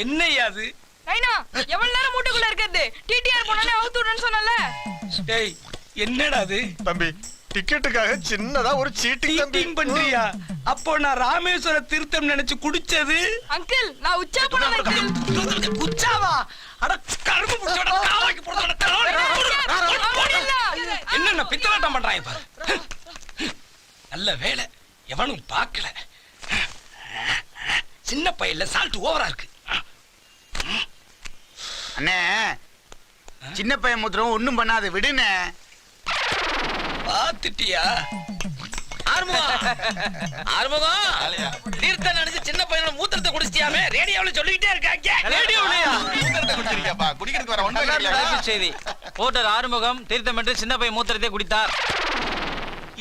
என்னையா அது? ஐனா எவ்வளவு நேரம் மூட்டைக்குள்ள இருக்குது? டிடிஆர் போனானே அவுத்து விடுன்னு சொன்னல. டேய் என்னடா அது? தம்பி டிக்கெட்டுக்காக சின்னதா ஒரு சீட்டிங் பண்றியா? அப்போ நான் ராமேஸ்வர தீர்த்தம் நினைச்சு குடிச்சது. அங்கிள் நான் உச்சா போனேன் அங்கிள். உச்சாவா? அட கரும்பு புடிச்சோட காவாக்கி போடுறடா. என்னென்ன பித்தலாட்டம் பண்றாங்க பாரு. நல்ல வேளை எவனும் பார்க்கல. சின்ன பையல்ல சால்ட் ஓவரா இருக்கு. அண்ணே சின்ன பையன் முத்திரம் ஒண்ணும் பண்ணாது விடுனே. பாத்துட்டியா? தீர்த்தம் நினைச்சு சின்ன பையனோட மூத்திரத்தை குடிச்சிட்டியாமே ரேடியோல சொல்லிக்கிட்டே இருக்காங்க. ரேடியோலயா? மூத்திரத்தை குடிச்சிருக்கியாப்பா? குடிக்கிறதுக்கு வர ஒண்ணு இல்ல. செய்தி போட்டர் ஆறுமுகம் தீர்த்தம் என்று சின்ன பையன் மூத்திரத்தை குடித்தார்.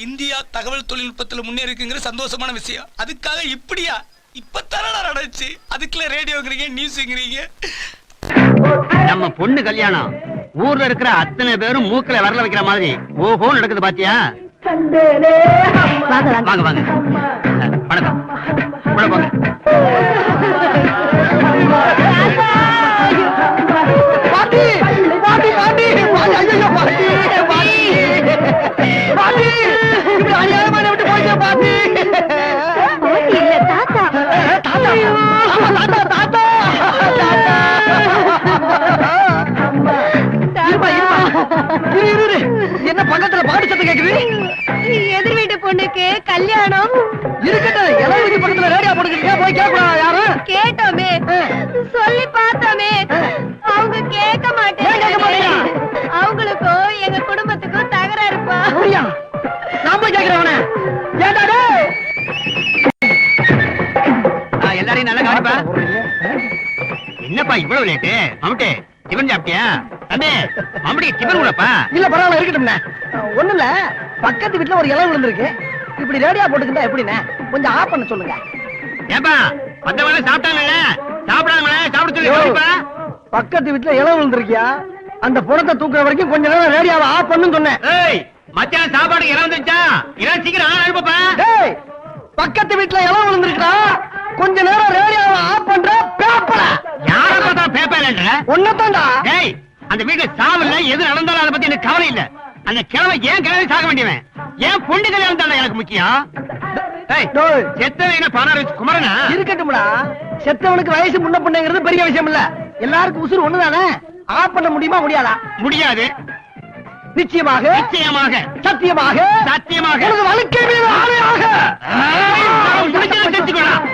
இந்தியா தகவல் தொழில்நுட்பத்துல முன்னேறி இருக்குங்கிற சந்தோஷமான விஷயம். அதுக்காக இப்படியா? இப்பத்தானடா நடந்துச்சு. அதுக்குள்ள ரேடியோங்கிறீங்க, நியூஸ்ங்கிறீங்க. நம்ம பொண்ணு கல்யாணம் ஊர்ல இருக்கிற அத்தனை பேரும் மூக்கல வரல வைக்கிற மாதிரி ஓஹோ நடக்குது பாத்தியா? வாங்க வாங்க வணக்கம். உள்ள போங்க. பாட்டி பாட்டி பாட்டி ஐயோ பாட்டி பாட்டி பாட்டி இப்படி அநியாயமான விட்டு போயிட்டே பாட்டி. இல்ல தாத்தா தாத்தா தாத்தா தாத்தா என்ன பக்கத்துல பாட்டு சத்தம் கேக்குது? எதிர் வீட்டு பொண்ணுக்கு கல்யாணம் இருக்கட்டும். எல்லாம் வீட்டு பக்கத்துல போட்டுக்கிட்டு போய் கேட்கலாம் யாரும் கேட்டோமே சொல்லி பார்த்தோமே அவங்க கேட்க மாட்டேங்க. அவங்களுக்கும் எங்க குடும்பத்துக்கும் தகராறுப்பா. நான் போய் கேட்கிறவன ஏடாடே எல்லாரையும் நல்லா கவனிப்பா. என்னப்பா இவ்வளவு லேட்டு? மம்முட்டி டிபன் சாப்பிட்டியா? தம்பி மம்முட்டி டிபன் கூடப்பா. இல்ல பரவாயில்ல இருக்கட்டும்ண்ணே. ஒண்ணு இல்ல, பக்கத்து வீட்டுல ஒரு இளவு விழுந்திருக்கு. இப்படி ரேடியா போட்டுக்கிட்டா எப்படிண்ணே? கொஞ்சம் ஆஃப் பண்ண சொல்லுங்க. ஏப்பா மத்தவங்க சாப்பிட்டாங்கல்ல, சாப்பிடாமல சாப்பிட சொல்லி. பக்கத்து வீட்டுல இளவு விழுந்திருக்கியா? அந்த புறத்தை தூக்குற வரைக்கும் கொஞ்ச நேரம் ரேடியோவை ஆஃப் பண்ணுன்னு சொன்னேன். ஏய் மச்சான் சாப்பாடு இளவு வந்துச்சா? இளவு சீக்கிரம் அனுப்பப்பா. டேய் பக்கத்து வீட்டுல இளவு விழுந்திருக்கா? கொஞ்ச நேரம் ரேடியோவை ஆஃப் பண்ற பேப்பர. யார பார்த்தா பேப்பர்ன்ற? ஒன்னதான்டா. டேய் அந்த வீட்டுல சாவல்ல எது நடந்தாலும் அத பத்தி எனக்கு கவலை இல்ல. அந்த கிழமை ஏன் கிழமை சாக வேண்டியவன்? ஏன் பொண்ணு கல்யாணம் தானே எனக்கு முக்கியம். செத்தவன பானாரு குமரனா இருக்கட்டும்டா. செத்தவனுக்கு வயசு முன்ன பொண்ணுங்கிறது பெரிய விஷயம் இல்ல. எல்லாருக்கும் உசுறு ஒண்ணுதானே. ஆஃப் பண்ண முடியுமா? முடியாதா? முடியாது. நிச்சயமாக நிச்சயமாக சத்தியமாக சத்தியமாக எனது வாழ்க்கை மீது ஆணையாக தெரிஞ்சுக்கணும்.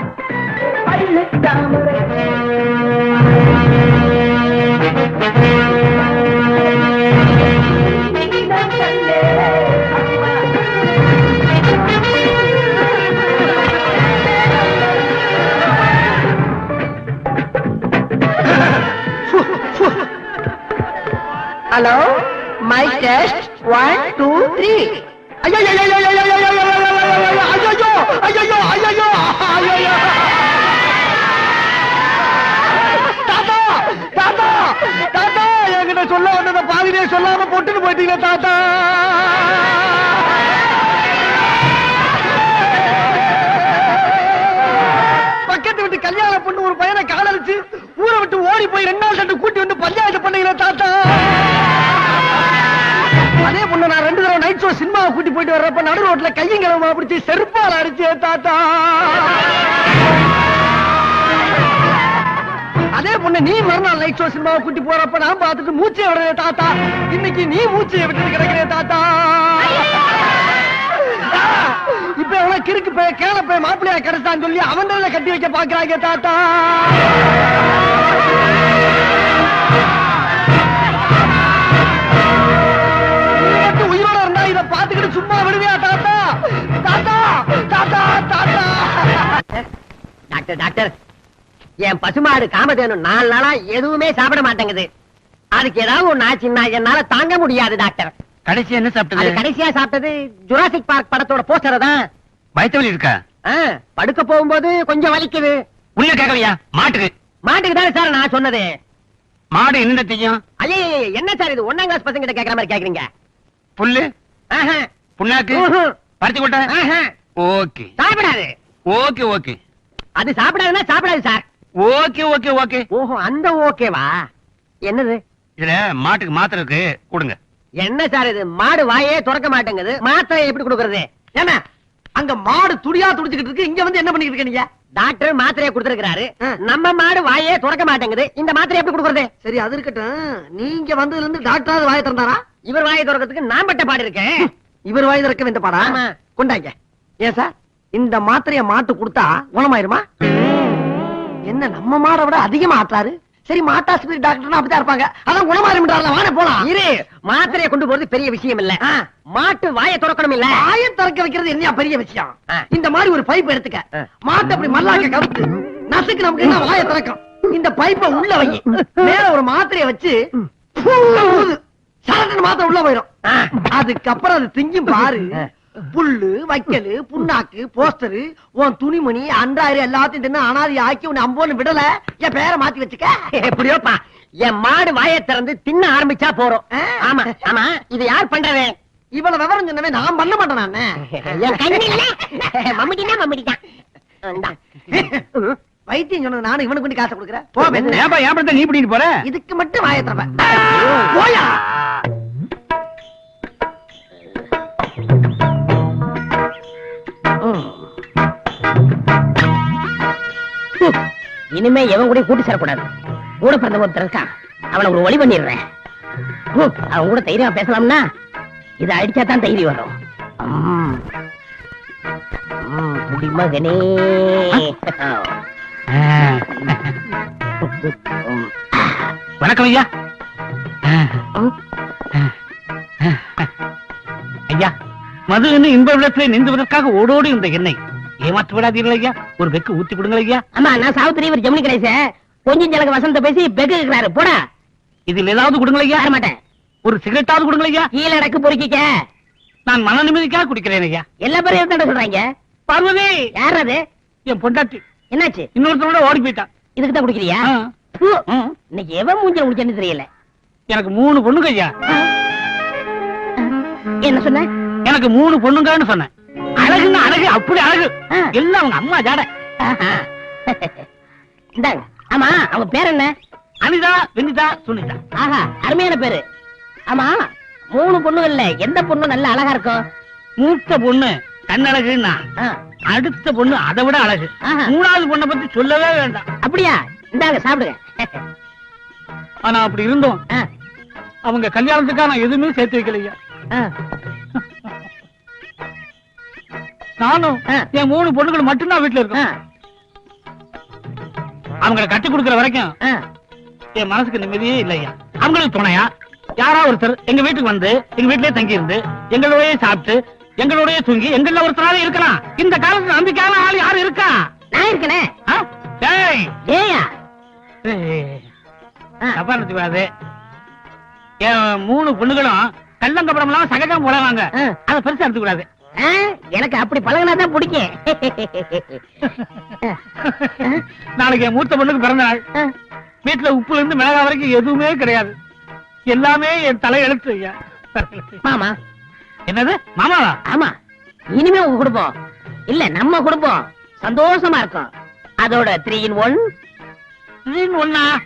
Hello mic test 1 2 3. ஐயோ ஐயோ ஐயோ ஐயோ ஐயோ ஐயோ ஐயோ ஐயோ ஐயோ. தாத்தா தாத்தா தாத்தா என்கிட்ட சொல்ல வந்தத பாதியிலே சொல்லாம போட்டுட்டு போயிட்டீங்க தாத்தா. பக்கத்து விட்டு கல்யாண பொண்ணு ஒரு பையனை காதலிச்சு ஊரை விட்டு ஓடி போய் 2 நாள் கண்டு கூட்டி வந்து பஞ்சாயத்து பண்ணீங்களா தாத்தா. அதே பொண்ணு நான் 2 தடவை நைட் ஷோ சினிமாவை கூட்டி போயிட்டு வர்றப்ப நடு ரோட்ல கையும் கிளம்பா பிடிச்சி செருப்பால் அடிச்சே தாத்தா. அதே பொண்ணு நீ மறுநாள் நைட் ஷோ சினிமாவை கூட்டி போறப்ப நான் பார்த்துட்டு மூச்சை விடுறே தாத்தா. இன்னைக்கு நீ மூச்சையை விட்டு கிடக்கிறே தாத்தா. இப்ப எவ்வளவு கிறுக்கு போய் கேள போய் மாப்பிள்ளையா கிடைச்சான்னு சொல்லி அவன் கட்டி வைக்க பாக்குறாங்க தாத்தா. உயிரோட இருந்தா இத பாத்துக்கிட்டு சும்மா விடுவியா தாத்தா? தாத்தா தாத்தா தாத்தா. டாக்டர் டாக்டர் என் பசுமாடு காமதேனு 4 நாளா எதுவுமே சாப்பிட மாட்டேங்குது. அதுக்கு ஏதாவது ஒண்ணு ஆச்சுன்னா என்னால தாங்க முடியாது டாக்டர். கடைசியா என்ன சாப்பிட்டது? கடைசியா சாப்பிட்டது ஜுராசிக் பார்க் படத்தோட போஸ்டர் தான். பயத்த வலி இருக்கா? படுக்க போகும்போது கொஞ்சம் வலிக்குது. உள்ள கேட்கலையா? மாட்டுக்கு மாட்டுக்கு தானே சார் நான் சொன்னது. மாடு என்ன தெரியும்? ஐயே என்ன சார் இது 1ஆம் கிளாஸ் பசங்க கிட்ட கேக்குற மாதிரி கேக்குறீங்க? புல்லு புண்ணாக்கு பருத்தி கொட்டை ஓகே சாப்பிடாது. ஓகே ஓகே அது சாப்பிடாதுன்னா சாப்பிடாது சார். Okay okay okay. ஓஹோ அந்த ஓகேவா? என்னது இதுல மாட்டுக்கு மாத்திரை இருக்கு கொடுங்க. என்ன சார் இது? மாடு வாயே திறக்க மாட்டேங்குது, மாத்திரை எப்படி கொடுக்கறது? ஏன்னா அங்க மாடு துடியா துடிச்சுக்கிட்டு இருக்கு, இங்க வந்து என்ன பண்ணிட்டு இருக்கீங்க? டாக்டர் மாத்திரையை கொடுத்திருக்காரு, நம்ம மாடு வாயே திறக்க மாட்டேங்குது, இந்த மாத்திரை எப்படி கொடுக்கறது? சரி அது இருக்கட்டும், நீங்க வந்ததுல இருந்து டாக்டர் வாயை திறந்தாரா? இவர் வாயை திறக்கிறதுக்கு நான் பட்ட பாடு இருக்கேன். இவர் வாயை திறக்க வேண்டிய பாடா? கொண்டாங்க. ஏன் சார் இந்த மாத்திரையை மாட்டு கொடுத்தா குணமாயிருமா? என்ன நம்ம மாடை விட அதிகமா ஆட்டாரு? சரி மாட்டாஸ்பத்திரி டாக்டர் அப்படிதான் இருப்பாங்க, அதான் குணமாயிரும்ன்றாங்க. வாங்க போலாம். இரு, மாத்திரையை கொண்டு போறது பெரிய விஷயம் இல்ல, மாட்டு வாயை திறக்கணும் இல்ல. வாயை திறக்க வைக்கிறது என்ன பெரிய விஷயம்? இந்த மாதிரி ஒரு பைப் எடுத்துக்க, மாட்டு அப்படி மல்லாக்க கவுத்து நசுக்கு நமக்கு என்ன வாயை திறக்கும். இந்த பைப்பை உள்ள வை, மேல ஒரு மாத்திரையை வச்சு சரட்டு மாத்திரை உள்ள போயிடும். அதுக்கப்புறம் அது திங்கும் பாரு. புல்லு வைக்கலு புண்ணாக்கு போஸ்டரு உன் துணிமணி அன்றாயிரம் எல்லாத்தையும் தின்னு அனாதி ஆக்கி உன்னை அம்போன்னு விடல. என் பேரை மாத்தி வச்சுக்க. எப்படியோப்பா என் மாடு வாயை திறந்து தின்ன ஆரம்பிச்சா போறோம். ஆமா ஆமா, இது யார் பண்றது? இவ்வளவு விவரம் சொன்னவே நான் பண்ண மாட்டேன். நானு என் கண்ணில்ல மம்மிட்டினா மம்மிட்டிதான். வைத்தியம் சொன்னது நானும் இவனுக்கு கொண்டு காசை கொடுக்குறேன். போ, நீ பிடிட்டு போற, இதுக்கு மட்டும் வாயை திறப்பேன். போயா. இனிமே எவன் கூட கூட்டி சேரக்கூடாது. கூட பிறந்த ஒருத்தர் இருக்கான், அவனை ஒரு வழி பண்ணிடுறேன். அவன் கூட தைரியமா பேசலாம்னா இதை அடிச்சா தான் தைரியம் வரும். குடிமகனே. வணக்கம் ஐயா. ஐயா, மது இன்னும் இன்ப விளத்திலே நின்றுவதற்காக ஓடோடி இந்த எண்ணெய் ஏமாற்ற விடாதீர்கள் ஐயா. ஒரு பெக்கு ஊத்தி கொடுங்க ஐயா. அம்மா, நான் சாவித்திரி, ஒரு ஜெமினி கணேச கொஞ்சம் ஜனக வசந்த பேசி பெக்கு இருக்கிறாரு. போடா. இதில் ஏதாவது கொடுங்க ஐயா. தர மாட்டேன். ஒரு சிகரெட்டாவது கொடுங்க ஐயா. கீழே அடக்கு பொறுக்கிக்க. நான் மன நிம்மதிக்காக குடிக்கிறேன் ஐயா. எல்லா பேரும் என்ன சொல்றாங்க? பார்வதி யார் அது? என் பொண்டாட்டி. என்னாச்சு? இன்னொருத்தரோட ஓடி போயிட்டான். இதுக்கு தான் குடிக்கிறியா? இன்னைக்கு எவன் மூஞ்சல் முடிச்சேன்னு தெரியல. எனக்கு 3 பொண்ணுங்க ஐயா. என்ன சொன்ன? எனக்கு 3 பொண்ணுங்கன்னு சொன்னேன். அழகுன்னா அழகு, அப்படி அழகு. எல்லாம் அவங்க அம்மா ஜாட. இந்தாங்க. ஆமா, அவங்க பேர் என்ன? அனிதா, வெனிதா, சுனிதா. ஆஹா, அருமையான பேரு. ஆமா, 3 பொண்ணுகள்ல எந்த பொண்ணு நல்ல அழகா இருக்கும்? மூத்த பொண்ணு கண்ணழகுன்னா, அடுத்த பொண்ணு அதை விட அழகு. 3வது பொண்ணை பத்தி சொல்லவே வேண்டாம். அப்படியா? இந்தாங்க சாப்பிடுங்க. ஆனா அப்படி இருந்தோம் அவங்க கல்யாணத்துக்காக நான் எதுவுமே சேர்த்து வைக்கலையா. நானும் என் 3 பொண்ணுகள் மட்டும்தான் வீட்டுல இருக்கேன். அவங்களை கட்டி கொடுக்கிற வரைக்கும் என் மனசுக்கு நிம்மதியே இல்லையா. அவங்களுக்கு துணையா யாரா ஒருத்தர் எங்க வீட்டுக்கு வந்து எங்க வீட்லயே தங்கி இருந்து எங்களோடய சாப்பிட்டு எங்களோடய தூங்கி எங்கள ஒருத்தராக இருக்கலாம். இந்த காலத்துல நம்பிக்கையான ஆள் யாரும் இருக்கா? நான் இருக்கனே. ஏயா தப்பா நினைச்சுக்காது. என் 3 பொண்ணுகளும் கள்ளங்கப்படம் எல்லாம் சகஜம் போலவாங்க. அதை பெருசா எடுத்துக்கூடாது. எனக்கு அப்படி பழகினாதான் பிடிக்கும். நாளைக்கு என் மூத்த பொண்ணுக்கு பிறந்த நாள். வீட்டுல உப்புல இருந்து மிளகா வரைக்கும் எதுவுமே கிடையாது. எல்லாமே என் தலை எழுத்து ஐயா. மாமா. என்னது மாமாவா? ஆமா, இனிமே உங்க குடும்பம் இல்ல நம்ம குடும்பம் சந்தோஷமா இருக்கும். அதோட 3 in 1.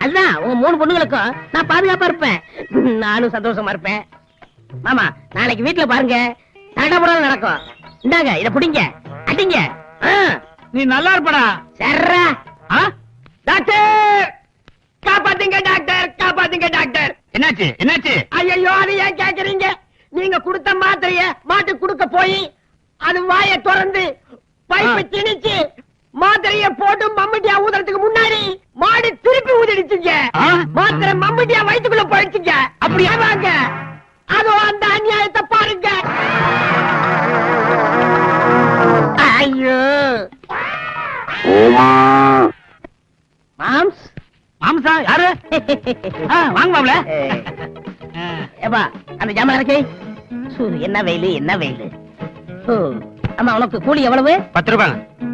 அதான் உங்க 3 பொண்ணுங்களுக்கும் நான் பாதுகாப்பா இருப்பேன். நானும் சந்தோஷமா இருப்பேன். மாமா, நாளைக்கு வீட்டுல பாருங்க தடபுடல் நடக்கும். இந்தாங்க, இத புடிங்க, அடிங்க. நீ நல்லா இருப்படா. சர்ரா. டாக்டர் காப்பாத்துங்க, டாக்டர் காப்பாத்துங்க டாக்டர். என்னாச்சு என்னாச்சு? ஐயோ, அது ஏன் கேக்குறீங்க? நீங்க கொடுத்த மாத்திரைய மாட்டு குடுக்க போய் அது வாயை திறந்து பைப்பை திணிச்சு மாத்திரைய போட்டு மம்முட்டியா ஊதுறதுக்கு முன்னாடி மாடு திருப்பி ஊதிடுச்சுங்க. மாத்திரை மம்முட்டியா வயிற்றுக்குள்ள போயிடுச்சுங்க. அப்படியே வாங்க, அதோ அந்த அநியாயத்தை பாருங்க. ஐயோ மாம்ஸ். மாம்சா யாரு? வாங்க மாப்ள. ஏப்பா, அந்த ஜாமான் இறக்கி. என்ன வெயிலு, என்ன வெயிலு. ஆமா, உனக்கு கூலி எவ்வளவு? 10 ரூபாய்.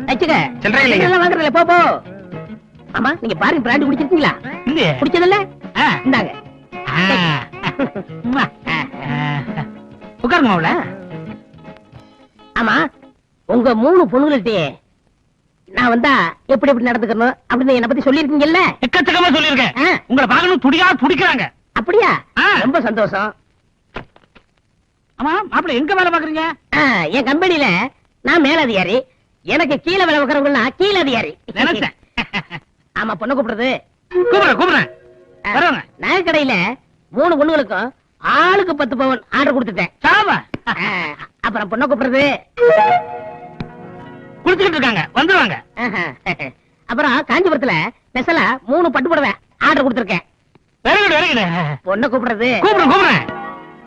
வச்சுக்க. சில்லறை இல்லையா? வாங்குறதுல போ போ. ஆமா, நீங்க பாருங்க, பிராண்டி குடிச்சிருக்கீங்களா? இல்லையே. குடிச்சதில்ல? இந்தாங்க. உட்காருங்க மாப்ள. ஆமா, உங்க 3 பொண்ணுகிட்டே நான் வந்தா எப்படி எப்படி நடந்துக்கணும் அப்படின்னு என்ன பத்தி சொல்லிருக்கீங்கல்ல? எக்கச்சக்கமா சொல்லிருக்கேன். உங்களை பார்க்கணும் துடியா துடிக்கிறாங்க. அப்படியா? ரொம்ப சந்தோஷம். ஆமா மாப்பிள்ள, எங்க வேலை பாக்குறீங்க? என் கம்பெனில நான் மேலதிகாரி, எனக்கு கீழே வேலை பார்க்கறவங்க கீழ அதிகாரி. நினைச்சேன். ஆமா, பொண்ணு கூப்பிடுறது. கூப்பிடுறேன். வரவங்க. நகை கடையில 3 பொண்ணுகளுக்கும் ஆளுக்கு 10 பவுன் ஆர்டர் கொடுத்துட்டேன். அப்புறம் பொண்ணு கூப்பிடுறது. குடிச்சுக்கிட்டு இருக்காங்க, வந்துருவாங்க. அப்புறம் காஞ்சிபுரத்துல ஸ்பெஷலா 3 பட்டு புடவை ஆர்டர் கொடுத்திருக்கேன். Very good, very good. பொண்ணு கூப்பிடுறது. கூப்பிடுறேன்.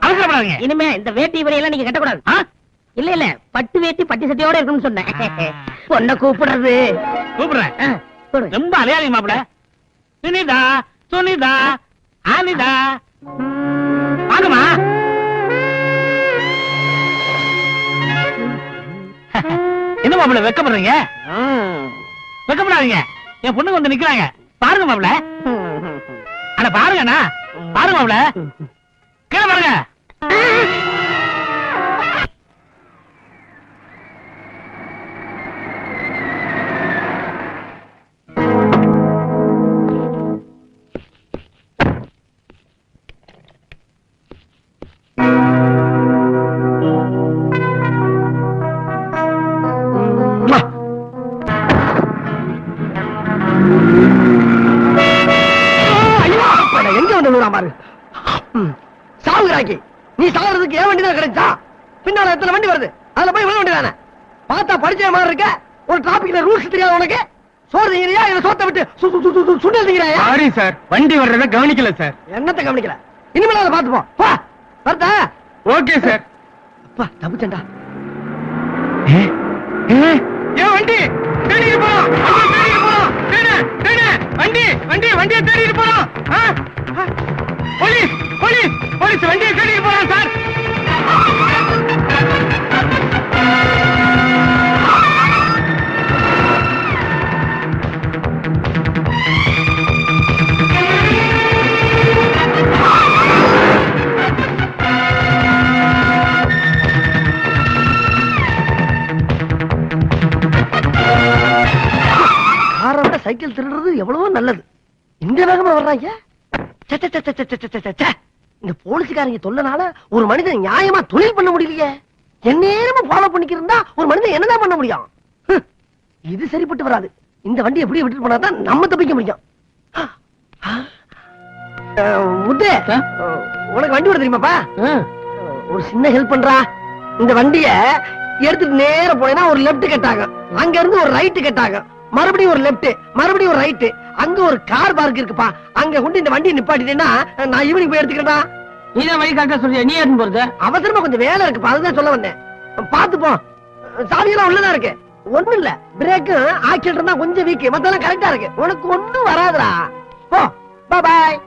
அவசரப்படாதீங்க. இனிமே இந்த வேட்டி வரையெல்லாம் நீங்க கட்டக்கூடாது. இல்ல இல்ல, பட்டு வேட்டி பட்டு சட்டையோட இருக்கும்னு சொன்னேன். பொண்ணை கூப்பிடுறது. கூப்பிடுறேன். ரொம்ப அலையாதீங்க மாப்பிள்ள. சுனிதா, சுனிதா, ஆனிதா, வாங்கம்மா. என்ன மாப்பிள்ள வெக்கப்படுறீங்க? வெக்கப்படாதீங்க. என் பொண்ணுங்க வந்து நிக்கிறாங்க. பாருங்க மாப்பிள்ள. அட பாருங்கண்ணா, பாருங்க மாப்பிள்ள. கீழே பாருங்க. எங்க வந்து பாரு. சாவுகிறாக்கி, நீ சாகுறதுக்கு ஏன் வண்டி தான் கிடைச்சா? பின்னால எத்தனை வண்டி வருது, அதுல போய் விழ வேண்டியதானே? பார்த்தா படிச்ச மாதிரி இருக்க, ஒரு டிராபிக்ல ரூல்ஸ் தெரியாது உனக்கு? சோறு திங்கிறியா இல்ல சோத்தை விட்டு சுண்டல் திங்கிறாயா? சாரி சார், வண்டி வர்றத கவனிக்கல சார். என்னத்தை கவனிக்கல? இனிமேல் அதை பாத்துப்போம். போ வரதா? Okay sir. அப்பா தப்புச்சண்டா. ஏன் வண்டி தேடிட்டு போறோம், வண்டியை தேடிட்டு போறோம். போலீஸ் போலீஸ் போலீஸ் வண்டியை தேடிட்டு போறோம் சார். சைக்கிள் திருடுறது எவ்வளவோ நல்லது. இந்த வேகமா வர்றாங்க. இந்த போலீஸ்காரங்க தொல்லனால ஒரு மனிதன் நியாயமா தொழில் பண்ண முடியலையே. எந்நேரமும் ஃபாலோ பண்ணிக்கிருந்தா ஒரு மனிதன் என்னதான் பண்ண முடியும்? இது சரிப்பட்டு வராது. இந்த வண்டி எப்படி விட்டுட்டு போனாதான் நம்ம தப்பிக்க முடியும். முத்து, உனக்கு வண்டி ஓட தெரியுமாப்பா? ஒரு சின்ன ஹெல்ப் பண்றா. இந்த வண்டிய எடுத்துட்டு நேர போனேன்னா ஒரு லெப்ட் கட் ஆகும், அங்க இருந்து ஒரு ரைட் கட் ஆகும், மறுபடியும் ஒரு லெப்ட், மறுபடியும் ஒரு ரைட். அங்க ஒரு கார் பார்க் இருக்குப்பா, அங்க கொண்டு இந்த வண்டியை நிப்பாட்டிட்டேன்னா நான் ஈவினிங் போய் எடுத்துக்கிறதா. நீதான் வழி கரெக்டா சொல்றியா? நீ ஏன் போறது? அவசரமா கொஞ்சம் வேலை இருக்குப்பா, அதுதான் சொல்ல வந்தேன். பாத்துப்போம், சாவியெல்லாம் உள்ளதான் இருக்கு. ஒண்ணு இல்ல, பிரேக்கு ஆக்சிடென்ட் தான் கொஞ்சம் வீக், மத்தெல்லாம் கரெக்டா இருக்கு. உனக்கு ஒண்ணும் வராதுடா. போ, பாய்.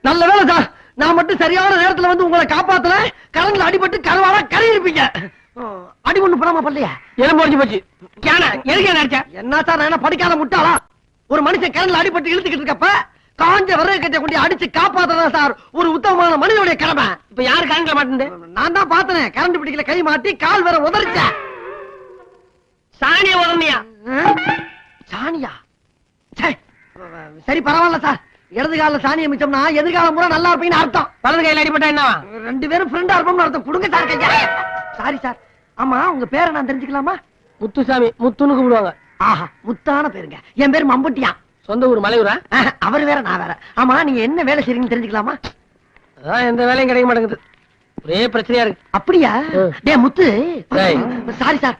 நல்ல வேலை சார், நான் மட்டும் சரியான நேரத்துல வந்து உங்களை காப்பாத்தல. கரண்ட்ல அடிபட்டு கருவாடா கரை இருப்பீங்க. அடி ஒண்ணு போடாம பண்ணலையா? எலும்பு உடைஞ்சு போச்சு. என்ன சார், நான் என்ன படிக்காத முட்டாளா? ஒரு மனுஷன் கரண்ட்ல அடிபட்டு இழுத்துக்கிட்டு இருக்கப்ப காஞ்ச விறகு கட்டை கொண்டு அடிச்சு காப்பாத்ததா சார் ஒரு உத்தமமான மனிதனுடைய கடமை. இப்ப யாரு கரண்ட்ல மாட்டேன்? நான் தான் பார்த்தேன். கரண்ட் பிடிக்கல, கை மாட்டி கால் வேற உதறிச்ச. சாணியா உதறியா? சாணியா? சரி பரவாயில்ல சார், இடது கால சாணியை மிச்சம்னா எதிர்காலம் பூரா நல்லா இருப்பீங்கன்னு அர்த்தம். வலது கையில அடிபட்டா என்ன? ரெண்டு பேரும் ஃப்ரெண்டா இருப்போம்னு அர்த்தம். கொடுங்க சார் கையா. Sorry sir. ஆமா, உங்க பேரை நான் தெரிஞ்சுக்கலாமா? முத்துசாமி, முத்துன்னு கூப்பிடுவாங்க. ஆஹா, முத்தான பேருங்க. என் பேர் மம்புட்டியா. சொந்த ஊர் மலையூரா? அவர் வேற நான் வேற. ஆமா, நீங்க என்ன வேலை செய்றீங்கன்னு தெரிஞ்சுக்கலாமா? அதான் எந்த வேலையும் கிடைக்க மாட்டேங்குது, ஒரே பிரச்சனையா இருக்கு. அப்படியா? டே முத்து, சாரி சார்,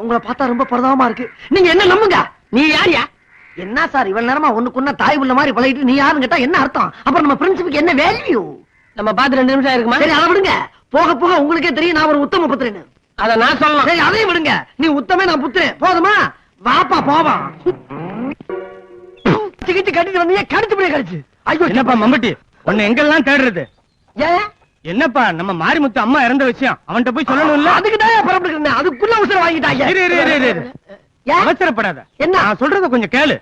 உங்களை பார்த்தா ரொம்ப பிரதாபமா இருக்கு. நீங்க என்ன நம்புங்க. நீ யாரியா? என்ன சார் இவ்வளவு நேரமா ஒண்ணுக்குன்னா தாய் உள்ள மாதிரி பழகிட்டு நீ யாருன்னு கேட்டா என்ன அர்த்தம்? அப்புறம் நம்ம பிரின்சிபுக்கு என்ன வேல்யூ? நம்ம பார்த்து 2 நிமிஷம் இருக்குமா? சரி, அதை விடுங்க. போக போக உங்களுக்கே தெரியும் நான் ஒரு உத்தம புத்திரன்னு. அத நான் சொல்லலாம். சரி, அதையும் விடுங்க. நீ உத்தமே, நான் புத்திரன். போதுமா? வாப்பா போவான். டிக்கெட் கட்டிட்டு வந்தீங்க, கடிச்சு போய் கடிச்சு. ஐயோ, என்னப்பா மம்பட்டி, உன்னை எங்கெல்லாம் தேடுறது? ஏன்? என்னப்பா, நம்ம மாரிமுத்து அம்மா இறந்த விஷயம் அவன்கிட்ட போய் சொல்லணும்ல? அதுக்கு தான் புறப்பட்டு அதுக்குள்ள அவசரம் வாங்கிட்டாங்க. அவசரப்படாத. என்ன? நான் சொல்றத கொஞ்சம் கேளு.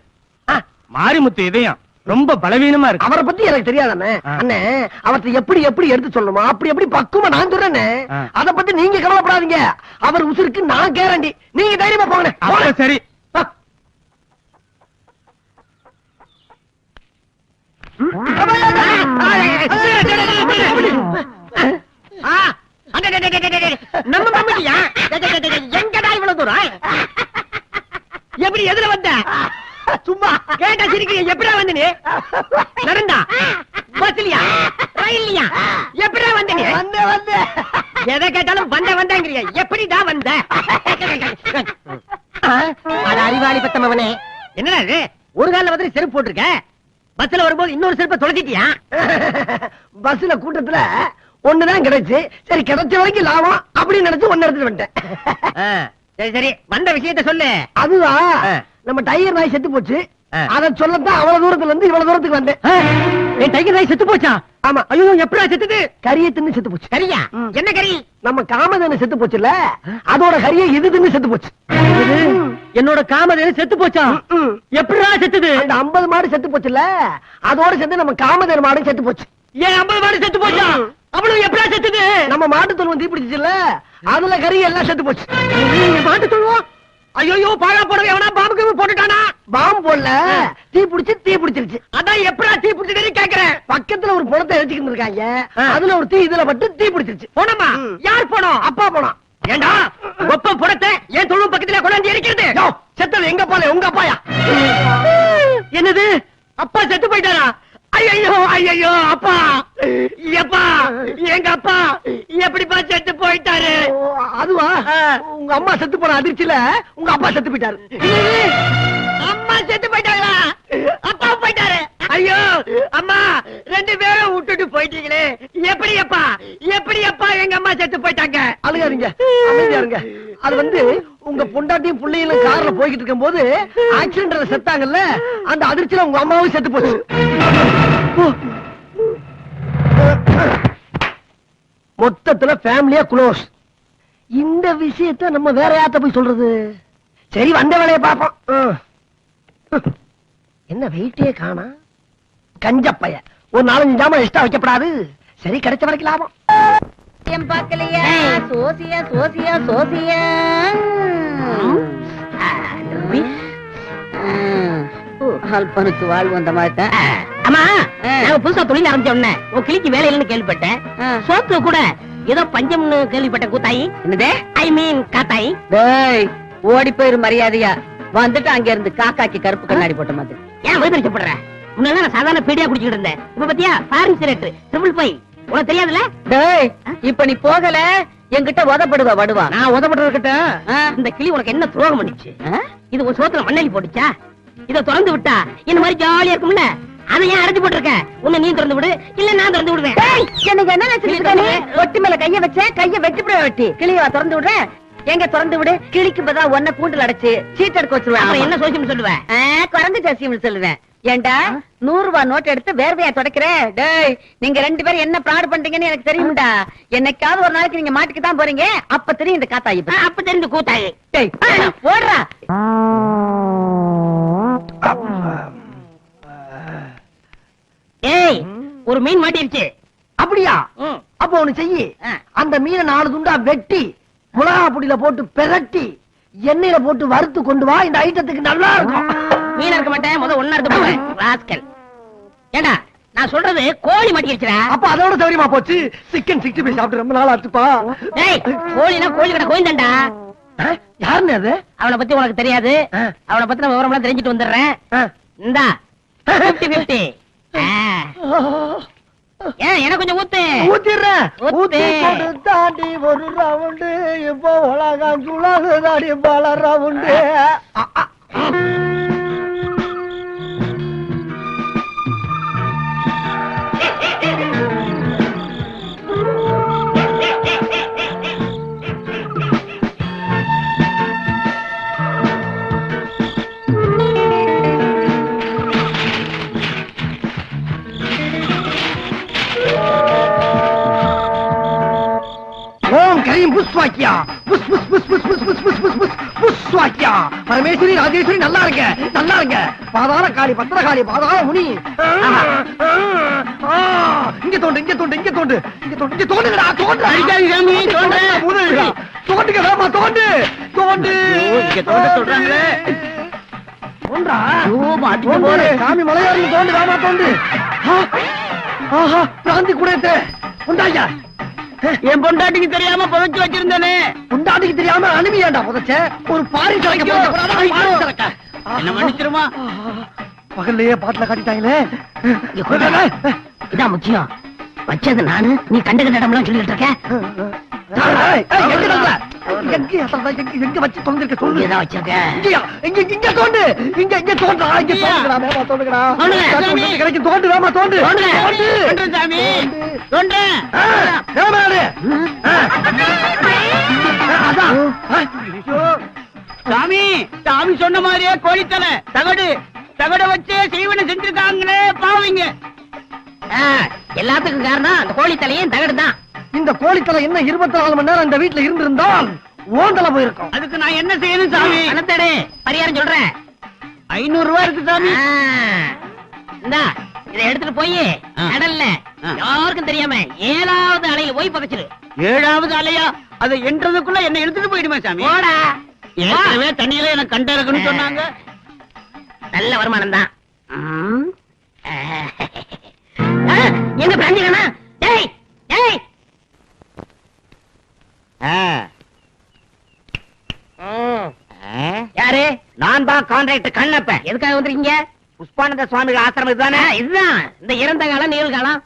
மாரிமுத்து இதயம் ரொம்ப பலவீனமா இருக்கு. அவரை பத்தி எனக்கு தெரியாதானே அண்ணே. அவற்றை எப்படி எப்படி எடுத்து சொல்லணுமா அப்படி எப்படி பக்குவமா நான் சொல்றேனே. அத பத்தி நீங்க கவலைப்படாதீங்க. அவர் உசுருக்கு நான் கேரண்டி. நீங்க தைரியமா போங்க. சரி. நம்ம மம்மியா எங்கடா இவ்வளவு தூரம்? எப்படி எதுல வந்த? சும்மா கேட்டா சிரிக்கிறீங்க. எப்படா வந்த நீ? நடந்தா? பஸ்லியா? ரயில்லையா? எப்படா வந்த நீ? வந்த எதை கேட்டாலும் வந்தங்கிறீங்க. எப்படிடா வந்த? அட அறிவாளி பத்தமவனே, என்னடா இது? ஒரு கால வந்து செருப்பு போட்டிருக்க, பஸ்ல வரும்போது இன்னொரு செருப்பை தொலைச்சிட்டியா? பஸ்ல கூட்டத்துல ஒண்ணுதான் கிடைச்சு, சரி கிடைச்ச வரைக்கும் லாபம் அப்படின்னு நினைச்சு ஒன்னு எடுத்துட்டு வந்துட்டேன். சரி சரி, வந்த விஷயத்த சொல்லு. அதுதான், நம்ம டைகர் நாய் செத்து போச்சு. அத சொல்லத்தான் அவ்வளவு தூரத்துல இருந்து இவ்வளவு தூரத்துக்கு வந்தேன். என் டைகர் நாய் செத்து போச்சா? ஆமா. ஐயோ, எப்படா செத்துது? கறியை தின்னு செத்து போச்சு. கரியா? என்ன கறி? நம்ம காமதேனு செத்து போச்சுல்ல, அதோட கறியை இது தின்னு செத்து போச்சு. என்னோட காமதேனு செத்து போச்சா? எப்படா செத்துது? அந்த 50 மாடு செத்து போச்சுல்ல, அதோட சேர்ந்து நம்ம காமதேனு மாடு செத்து போச்சு. ஏன் 50 மாடு செத்து போச்சா? அவ்வளவு எப்படா செத்துது? நம்ம மாட்டு தொழுவம் தீப்பிடிச்சுல, அதுல கறி எல்லாம் செத்து போச்சு. மாட்டு தொழுவம்? ஐயோ, பாழா போடவே எவனா பாம்புக்கு போட்டுட்டானா? பாம்பு போடல, தீ பிடிச்சிருச்சு. அதான் எப்படா தீ பிடிச்சிட்டு கேக்குறேன். பக்கத்துல ஒரு புணத்தை எரிச்சுக்கிட்டு இருக்காங்க, அதுல ஒரு தீ இதுல பட்டு தீ பிடிச்சிருச்சு. போனமா? யார் போனோம்? அப்பா போனோம். ஏண்டா ஒப்ப புடத்தை என் தொழுவம் பக்கத்துல கொண்டாந்து எரிக்கிறது? செத்தது எங்க அப்பால, உங்க அப்பாயா? என்னது, அப்பா செத்து போயிட்டாரா? ஐயோ அப்பா, எப்பா எங்க அப்பா எப்படிப்பா செத்து போயிட்டாரு? அதுவா, உங்க அம்மா செத்து போன அதிர்ச்சியில உங்க அப்பா செத்து போயிட்டாரு. அம்மா செத்து போயிட்டாங்களா? அப்பா போயிட்டாரு. ஐயோ அம்மா, ரெண்டு பேரும் விட்டுட்டு போயிட்டீங்களே, எப்படி அப்பா எங்க அம்மா செத்து போயிட்டாங்க? அழுகாதீங்க, அமைதியா இருங்க. அது வந்து உங்க பொண்டாட்டியும் பிள்ளைகளும் கார்ல போய்கிட்டு இருக்கும் போது ஆக்சிடென்ட்ல செத்தாங்கல்ல, அந்த அதிர்ச்சியில உங்க அம்மாவும் செத்து போச்சு. மொத்தத்துல ஃபேமிலியா க்ளோஸ். இந்த விஷயத்தை நம்ம வேற யார்ட்ட போய் சொல்றது? சரி, வந்த வேலையை பாப்போம். என்ன வெயிட்டே காணா? கஞ்சப்பைய ஒரு 4-5 ஜாமான் எக்ஸ்ட்ரா வைக்கப்படாது. சரி, கிடைச்ச வரைக்கும் லாபம். பாக்கலையா? சோசியா சோசியா சோசியா. அல்பனுக்கு வாழ்வு வந்த மாதிரி. ஆமா, நாங்க புதுசா தொழில் ஆரம்பிச்ச உடனே உன் கிளிக்கு வேலை இல்லைன்னு கேள்விப்பட்டேன். சோத்து கூட ஏதோ பஞ்சம்னு கேள்விப்பட்டேன். கூத்தாயி என்னதே? ஐ மீன் காத்தாயி. ஓடி போயிரு மரியாதையா. வந்துட்டு அங்க இருந்து காக்காக்கு கருப்பு கண்ணாடி போட்ட மாதிரி. ஏன் வைத்திருக்கப்படுற? முன்னால நான் சாதாரண பீடியா குடிச்சிட்டு இருந்தேன். இப்ப பத்தியா ஃபாரின் சிகரெட் ட்ரிபிள் 5. உனக்கு தெரியாதுல? டேய், இப்ப நீ போகல என்கிட்ட உதப்படுவா வடுவா. நான் உதப்படுறதுக்கிட்ட இந்த கிளி உனக்கு என்ன துரோகம் பண்ணிச்சு? இது ஒரு சோத்துல மண்ணெலி போட்டுச்சா? இத திறந்து விட்டா இந்த மாதிரி ஜாலியா இருக்கும்ல, அதை ஏன் அடைச்சு போட்டுருக்க? உன்னை நீ திறந்து விடு, இல்ல நான் திறந்து விடுவேன். எனக்கு என்ன நினைச்சிருக்க? ஒட்டி மேல கைய வச்ச, கைய வெட்டி போய் வெட்டி கிளியவா திறந்து விடுற? எங்க திறந்து விடு. கிளிக்கு பதிலா ஒன்ன கூண்டுல அடைச்சு சீட் எடுக்க வச்சிருவேன். என்ன சோசியம் சொல்லுவேன்? குறைஞ்ச ஜசியம் சொல்லுவேன். ஏண்டா 100 ரூபாய் நோட் எடுத்து வேர்வையா தொடக்கிற? டேய், நீங்க 2 பேரும் என்ன பிராட் பண்றீங்கன்னு எனக்கு தெரியும்டா. என்னைக்காவது ஒரு நாளைக்கு நீங்க மாட்டுக்கு தான் போறீங்க. அப்ப தெரியும் இந்த காத்தாயி. அப்ப தெரிஞ்சு கூத்தாயி. டேய் போடுறா. ஏய், ஒரு மீன் மாட்டிருச்சு. அப்படியா? அப்ப ஒண்ணு செய்யி, அந்த மீனை 4 துண்டா வெட்டி மிளகா பொடியில போட்டு பெரட்டி எண்ணெயில போட்டு வறுத்து கொண்டு வா. இந்த ஐட்டத்துக்கு நல்லா இருக்கும். மீன் இருக்க மாட்டேன், முதல்ல ஒண்ணா எடுத்து போவேன். ராஸ்கல். ஏண்டா நான் சொல்றது கோழி மாட்டிருச்சுடா. அப்ப அதோட சௌரியமா போச்சு. சிக்கன் 65 சாப்பிட்டு ரொம்ப நாள் ஆச்சுப்பா. டேய், கோழினா கோழி கடை கோயிந்தாண்டா. யாருன்னு அது? அவனை பத்தி உனக்கு தெரியாது. அவனை பத்தி விவரம் எல்லாம் தெரிஞ்சுட்டு வந்துடுறேன். இந்தா 50-50. ஏன் எனக்கு கொஞ்சம் ஊத்து. ஊத்திடுறேன். ஊத்தி தாண்டி ஒரு ரவுண்டு இப்போ உலகம் சுழகு தாடி பல ரவுண்டு. ஓம் கரீம் புஷ்வாக்கியா. புஷ் புஷ் புஷ் புஷ் புஷ் புஷ் புஷ் புஷ் புஷ் புஷ்வாக்கியா. பரமேஸ்வரி ராஜேஸ்வரி நல்லா இருங்க, நல்லா இருங்க. பாதாள காளி பத்திரகாளி பாதாள முனி. இங்க தோண்டு, இங்க தோண்டு, இங்க தோண்டு, இங்க தோண்டு, இங்க தோண்டுங்கடா. தோண்டு தோண்டுங்க. தோண்டுங்க வேமா, தோண்டு தோண்டு. இங்க தோண்டு சொல்றாங்களே. தோன்றா? தோண்டு சாமி மலையாளி. தோண்டு வேமா, தோண்டு. ஆஹா, பிராந்தி கூட உண்டாயா? என் பொண்டாட்டிக்கு தெரியாம புதைச்சு வச்சிருந்தேனே. பொண்டாட்டிக்கு தெரியாம அனுமியாண்டா புதைச்ச? ஒரு பாரி சரக்க என்ன மன்னிச்சிருமா? பகல்லையே பாட்டுல காட்டிட்டாங்களே. இதான் முக்கியம். வச்சது நானு, நீ கண்ட இடம்லாம் சொல்லிட்டு இருக்க. எங்க வச்சு தொந்திருக்க சொல்லு. ஏதா வச்சிருக்க? இங்க தோண்டு, இங்க இங்க தோண்டா. இங்க தோண்டுடா, வேமா தோண்டுடா. கிடைக்கும், தோண்டு வேமா, தோண்டு தோண்டு சாமி, தோண்டு வேமா. அதான் சாமி, சாமி சொன்ன மாதிரியே கோழித்தலை தகடு வச்சு செய்வன செஞ்சிருக்காங்களே பாவீங்க. எல்லாத்துக்கும் காரணம் அந்த கோழித்தலையும் தகடு தான். இந்த கோழித்தலை என்ன 24 மணி நேரம் இந்த வீட்டுல இருந்திருந்தால் ஓந்தலை போயிருக்கும். அதுக்கு நான் என்ன செய்யணும் சாமி? பணத்தேடு, பரிகாரம் சொல்றேன். 500 ரூபாய் இருக்கு சாமி. இந்தா இதை எடுத்துட்டு போய் கடல்ல யாருக்கும் தெரியாம 7வது அலையில போய் புதைச்சிரு. 7வது அலையா? அதை என்றதுக்குள்ள என்ன எடுத்துட்டு போயிடுமா சாமி? போடா. ஏற்கனவே தண்ணியில எனக்கு கண்ட இருக்குன்னு சொன்னாங்க. நல்ல வருமானம் தான். எங்க பிராஞ்சிக்கணா? டேய் டேய். யாரு? நான் தான் கான்ட்ராக்டர் கண்ணப்ப. எதுக்காக வந்திருக்கீங்க? புஷ்பானந்த சுவாமிகள் ஆசிரமம் தானே? இதுதான். இந்த இறந்த காலம் நிகழ்காலம்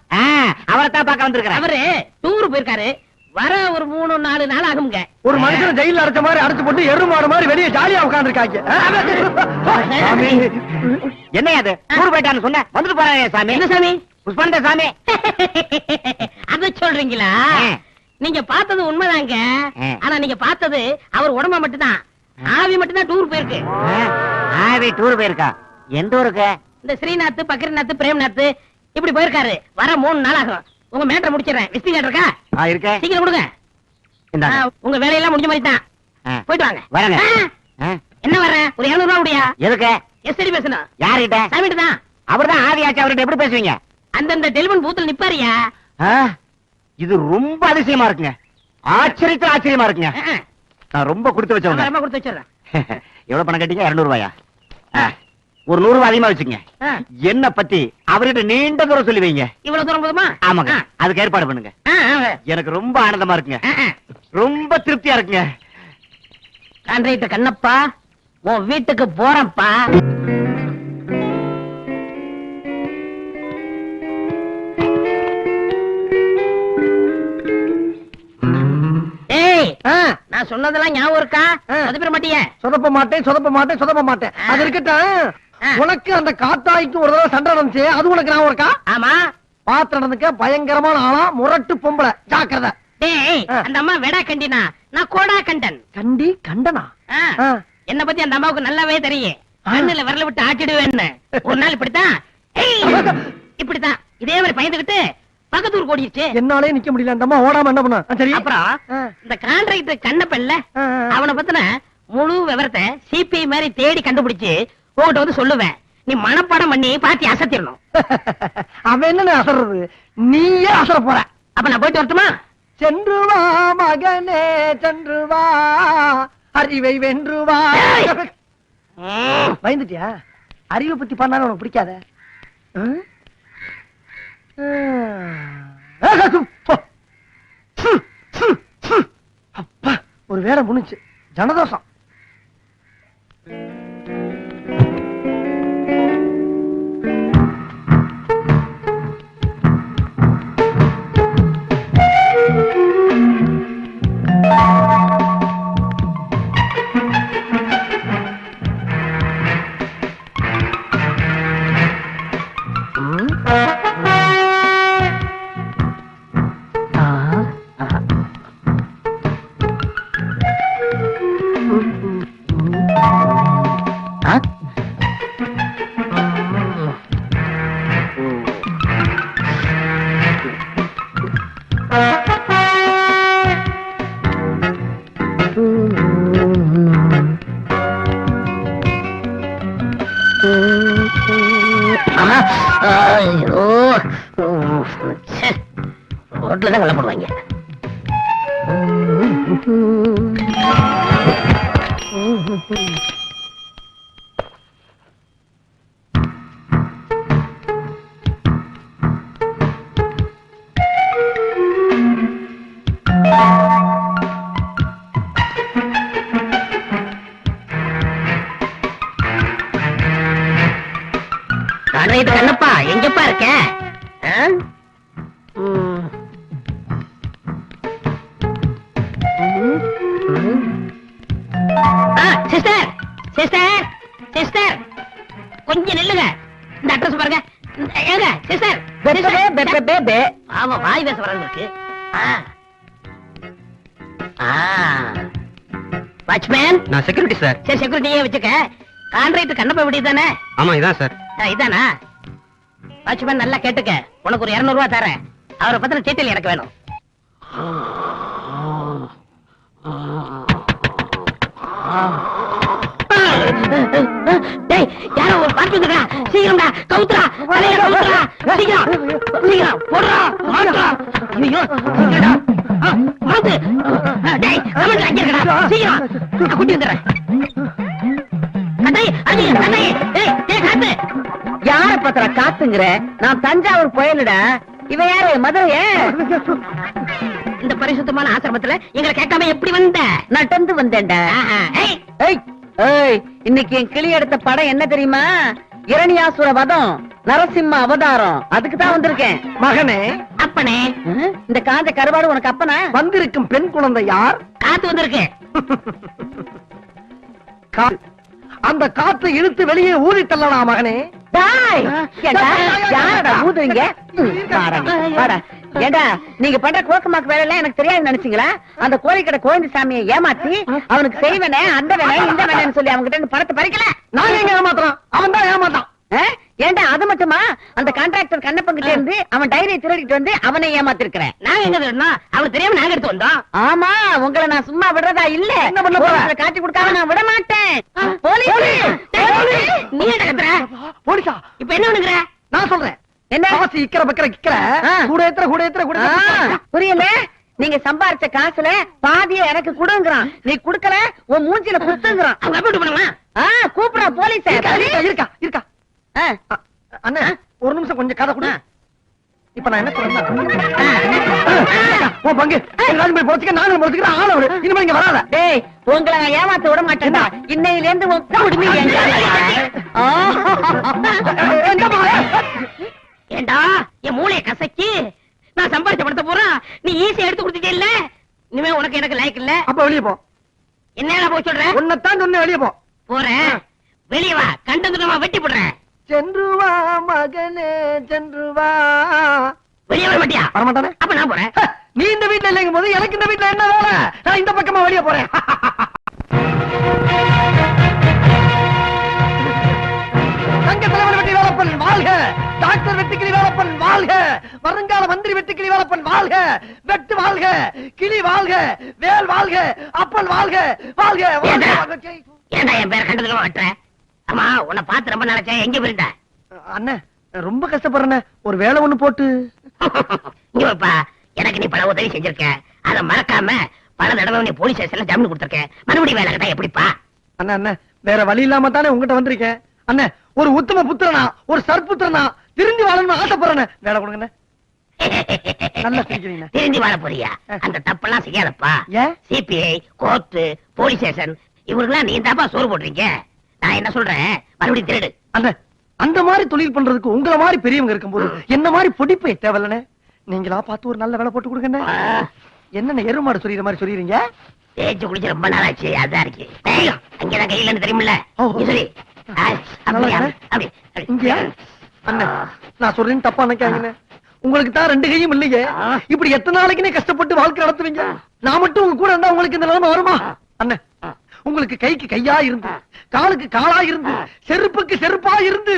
அவரை தான் பார்க்க வந்திருக்கிறேன். அவரு டூர் போயிருக்காரு. வர ஒரு 3-4 நாள் ஆகுங்க. ஒரு மனுஷன் ஜெயில அடைச்ச மாதிரி அடைச்சு போட்டு எருமாடு மாதிரி வெளியே ஜாலியா உட்கார்ந்துருக்காங்க. என்ன அது? டூர் போயிட்டான்னு சொன்ன வந்துட்டு போறாங்க சாமி. என்ன சாமி? புஷ்பானந்த சாமி. அத சொல்றீங்களா? நீங்க பார்த்தது உண்மைதாங்க. ஆனா நீங்க பார்த்தது அவர் உடம்ப மட்டும்தான். ஆவி மட்டும்தான் டூர் போயிருக்கு. ஆவி டூர் போயிருக்கா? எந்த ஊருக்கு? இந்த ஸ்ரீநாத், பக்ரிநாத், பிரேம்நாத் இப்படி போயிருக்காரு. வர 3 நாள் ஆகும். உங்க மேட்டரை முடிச்சிடறேன். விசிட்டிங் இருக்கா? இருக்கே. சீக்கிரம் கொடுங்க. உங்க வேலையெல்லாம் முடிஞ்ச மாதிரி தான். போயிட்டு வாங்க. வரங்க. என்ன வர்றேன்? ஒரு 200 ரூபாய் முடியா? எதுக்கு? எஸ்டி பேசணும். யார்கிட்ட? சாமிகிட்ட தான். அவர்தான் ஆவியாச்சு. அவர்கிட்ட எப்படி பேசுவீங்க? அந்தந்த டெலிபோன் பூத்துல நிப்பாரியா? இது ரொம்ப அதிசயமா இருக்குங்க. ஆச்சரியத்துல ஆச்சரியமா இருக்குங்க. நான் ரொம்ப கொடுத்து வச்சவங்க. ரொம்ப கொடுத்து வச்சிடுறேன். எவ்வளவு பணம் கட்டிங்க? 200 ரூபாயா? ஒரு 100 ரூபாய் அதிகமா வச்சுங்க. என்ன பத்தி அவர்கிட்ட நீண்ட தூரம் சொல்லி வைங்க. இவ்வளவு தூரம் போதுமா? ஆமாங்க. அதுக்கு ஏற்பாடு பண்ணுங்க. எனக்கு ரொம்ப ஆனந்தமா இருக்குங்க. ரொம்ப திருப்தியா இருக்குங்க. கான்ட்ராக்டர் கண்ணப்பா, உன் வீட்டுக்கு போறேன்ப்பா. நான் சொன்னதெல்லாம் ஞாபகம் இருக்கா? சொதப்பிட மாட்டிய? சொதப்ப மாட்டேன். அது இருக்கட்டும். உனக்கு அந்த காத்தாய்க்கு ஒரு தடவை சண்டை நடந்துச்சு. அது உனக்கு ஞாபகம் இருக்கா? ஆமா. பாத்து நடந்துக்க. பயங்கரமான ஆளா, முரட்டு பொம்பளை. ஜாக்கிரதை. டேய், அந்த அம்மா வெடா கண்டினா, நான் கோடா கண்டன். கண்டி கண்டனா? என்ன பத்தி அந்த அம்மாவுக்கு நல்லாவே தெரியும். கண்ணுல விரல விட்டு ஆட்டிடுவேன்னு. ஒரு நாள் இப்படித்தான் இதே மாதிரி பயந்துகிட்டு பக்கத்தூர் ஓடிடுச்சு. என்னாலே நிக்க முடியல. அந்த அம்மா ஓடாம என்ன பண்ண? சரி. அப்புறம் இந்த கான்ட்ராக்டர் கண்ணப்பல்ல, அவனை பத்தின முழு விவரத்தை சிபிஐ மாதிரி தேடி கண்டுபிடிச்சு உங்ககிட்ட வந்து சொல்லுவேன். நீ மனப்பாடம் பண்ணி பாத்தி அசத்திடணும். அவன் என்ன அசறது? நீயே அசர போற. அப்ப நான் போயிட்டு வரட்டுமா? சென்று வா மகனே, சென்று வா, அறிவை வென்று வா. பயந்துட்டியா? அறிவை பத்தி பண்ணாலும் உனக்கு பிடிக்காத? அப்பா, ஒரு வேலை முடிஞ்சு. ஜனதோஷம். ரோட்ல தான் கள்ளப்படுவாங்க. கண்ணப்பா, எங்கப்பா இருக்க? சிஸ்டர், சிஸ்டர், சிஸ்டர், கொஞ்சம் நில்லுங்க. இந்த அட்ரஸ் பாருங்க. ஏங்க சிஸ்டர், ஆமா, வாய் பேச வர இருக்கு. வாட்ச்மேன். நான் செக்யூரிட்டி சார். சரி, செக்யூரிட்டியே வச்சுக்க. கான்ட்ராக்டர் கண்ணப்பா வீடு தானே? ஆமா, இதான் சார். இதானா? வாட்ச்மேன், நல்லா கேட்டுக்க. உனக்கு ஒரு 200 ரூபாய் தரேன். அவரை பத்தின டீட்டெயில் எனக்கு வேணும். டேய் யாரோ ஒரு பாட்டு வந்துடா சீக்கிரம்டா கவுத்துடா தலைய கவுத்துடா சீக்கிரம் சீக்கிரம் போடுறா மாத்துடா ஐயோ சீக்கிரம்டா மாத்து டேய் கமெண்ட் அடிக்கடா சீக்கிரம் குட்டி வந்துறேன் யார பத்திர காத்துங்கிற நான் தஞ்சாவூர் புயலுடா இவ யாரு மதுரைய இந்த பரிசுத்தமான ஆசிரமத்துல எங்களை கேட்காம எப்படி வந்த நடந்து வந்தேன்டா இன்னைக்கு என் கிளி எடுத்த படம் என்ன தெரியுமா இரணியாசுர வதம் நரசிம்ம அவதாரம் அதுக்கு தான் வந்திருக்கேன் மகனே அப்பனே இந்த காஞ்ச கருவாடு உனக்கு அப்பனா வந்திருக்கும் பெண் குழந்தை யார் காத்து வந்திருக்கேன் அந்த காற்றை இழுத்து வெளியே ஊதி தள்ளலாம் மகனே ஊதுவீங்க ஏண்டா நீங்க பண்ற கோக்கமாக்கு வேலை எல்லாம் எனக்கு தெரியாது நினைச்சீங்களா அந்த கோழிக்கடை கோவிந்தசாமியை ஏமாத்தி அவனுக்கு செய்வனே அந்த வேலை இந்த வேலைன்னு சொல்லி அவங்க கிட்ட பணத்தை பறிக்கல நாங்க எங்க ஏமாத்துறோம் அவன் தான் ஏமாத்தான் ஏண்டா அது மட்டுமா அந்த கான்ட்ராக்டர் கண்ணப்பன் கிட்ட இருந்து அவன் டைரியை திருடிட்டு வந்து அவனை ஏமாத்திருக்கிறேன் நாங்க எங்க திருடனா அவனுக்கு தெரியாம நாங்க எடுத்து வந்தோம் ஆமா உங்களை நான் சும்மா விடுறதா இல்ல என்ன பண்ண காட்டி கொடுக்காம நான் விட மாட்டேன் நீ என்ன கத்துற போலீஸா இப்ப என்ன பண்ணுகிற நான் சொல்றேன் என்ன இக்கற பக்கற கிக்கற கூட ஏத்துற புரியல நீங்க சம்பாரிச்ச காசுல பாதியை எனக்கு கொடுங்கறான் நீ குடுக்கல உன் மூஞ்சில குத்துங்கறான் அவங்க எப்படி பண்ணுவாங்க கூப்பிடா போலீஸ் இருக்கா அண்ணா ஒரு நிமிஷம் கொஞ்சம் கதை கொடு இப்ப நான் என்ன சொல்றேன் பங்கு போய் போச்சுக்க நானும் போச்சுக்கிறேன் ஆளு இனிமே இங்க வராத டேய் உங்களை நான் ஏமாத்த விட மாட்டேன்டா இன்னையில இருந்து ஏண்டா என் மூளைய கசக்கி நான் சம்பாதிச்ச படுத்த போறேன் நீ ஈஸியா எடுத்து கொடுத்துட்டே இல்ல இனிமே உனக்கு எனக்கு லைக் இல்ல அப்ப வெளியே போ என்ன போய் சொல்றேன் உன்னைத்தான் சொன்ன வெளியே போ போறேன் வெளியே வா கண்டதுமா வெட்டி போடுறேன் சென்றுவா மகனே சென்றுவா வெளியே வர மாட்டியா வர மாட்டானே அப்ப நான் போறேன் நீ இந்த வீட்டுல இல்லைங்கும் போது எனக்கு இந்த வீட்டுல என்ன வேலை நான் இந்த பக்கமா வெளியே போறேன் தங்க தலைவர் வெற்றி வேலப்பன் வாழ்க டாக்டர் வெட்டுக்கிளி வேலப்பன் வாழ்க வருங்கால மந்திரி வெட்டுக்கிளி வேலப்பன் வாழ்க வெட்டு வாழ்க கிளி வாழ்க வேல் வாழ்க அப்பன் வாழ்க வாழ்க ஏண்டா என் பேரை கண்டதுமா வெட்டுறேன் ஆமா உன்னை பார்த்து ரொம்ப நினைச்சேன் எங்க போயிருந்த அண்ணன் ரொம்ப கஷ்டப்படுறேன் ஒரு வேலை ஒண்ணு போட்டு இங்கப்பா எனக்கு நீ பல உதவி செஞ்சிருக்க அத மறக்காம பல தடவை நீ போலீஸ் ஸ்டேஷன்ல ஜாமீன் கொடுத்திருக்க மறுபடியும் வேலை கேட்டா எப்படிப்பா அண்ணா அண்ணன் வேற வழி இல்லாம தானே உங்ககிட்ட வந்திருக்கேன் அண்ணன் ஒரு உத்தம புத்திரனா ஒரு சற்புத்திரனா திரும்பி வாழணும்னு ஆசைப்படுறேன் வேலை கொடுங்க நல்லா சிரிக்கிறீங்க திரும்பி வாழ போறியா அந்த தப்பெல்லாம் செய்யாதப்பா சிபிஐ கோர்ட்டு போலீஸ் ஸ்டேஷன் இவருக்கெல்லாம் நீ தாப்பா சோறு போடுறீங்க நான் என்ன சொல்றேன் மறுபடியும் திருடு அந்த மாதிரி தொழில் பண்றதுக்கு உங்களை மாதிரி பெரியவங்க இருக்கும்போது என்ன மாதிரி பொடிப்பை தேவையில்ல நீங்களா பார்த்து ஒரு நல்ல வேலை போட்டு கொடுங்க என்ன எருமாடு சொல்லிற மாதிரி சொல்லிடுறீங்க தேய்ச்சி குடிச்சு ரொம்ப நாளாச்சு அதான் இருக்கு அங்கதான் கையில தெரியுமில்ல சரி நான் சொல்றேன் தப்பா நினைக்காங்க உங்களுக்கு தான் ரெண்டு கையும் இல்லையே இப்படி எத்தனை நாளைக்குனே கஷ்டப்பட்டு வாழ்க்கை நடத்துவீங்க நான் மட்டும் உங்க கூட இருந்தா உங்களுக்கு இந்த நிலைமை வருமா அண்ணன் உங்களுக்கு கைக்கு கையா இருந்து காலுக்கு காலா இருந்து செருப்புக்கு செருப்பா இருந்து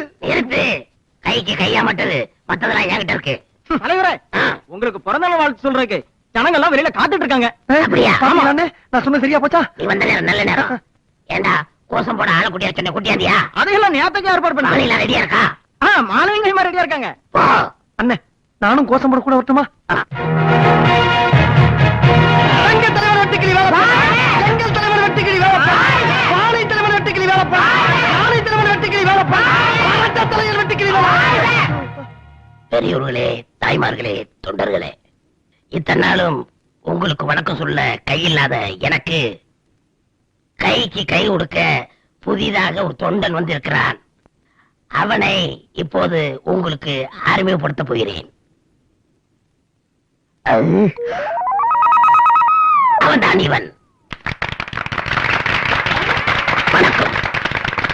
கைக்கு கையா மட்டது மத்ததெல்லாம் என்கிட்ட இருக்கு தலைவரே உங்களுக்கு பிறந்த நாள் வாழ்த்து சொல்றதுக்கு ஜனங்க எல்லாம் வெளியில காத்துட்டு இருக்காங்க அப்படியா ஆமா நான் சொன்ன சரியா போச்சா நீ வந்த நேரம் நல்ல நேரம் ஏண்டா கோசம் போட ஆள குட்டியா சொன்ன குட்டியாதியா அதையெல்லாம் நேத்துக்கு ஏற்பாடு பண்ண மாலையில ரெடியா இருக்கா மாலையும் கைமா ரெடியா இருக்காங்க அண்ணே நானும் கோசம் போட கூட வரட்டுமா தங்க தலைவர் வெட்டுக்கிளி வேலைப்பா எங்கள் தலைவர் வெட்டுக்கிளி வேலைப்பா பாலை தலைவர் வெட்டுக்கிளி வேலைப்பா பாலை தலைவர் வெட்டுக்கிளி வேலைப்பா பரட்ட தலைவர் வெட்டுக்கிளி வேலைப்பா பெரியோர்களே தாய்மார்களே தொண்டர்களே இத்தனை நாளும் உங்களுக்கு வணக்கம் சொல்ல கையில்லாத எனக்கு கைக்கு கை கொடுக்க புதிதாக ஒரு தொண்டன் வந்திருக்கிறான் அவனை இப்போது உங்களுக்கு அறிமுகப்படுத்த போகிறேன் அவன் தான் இவன் வணக்கம்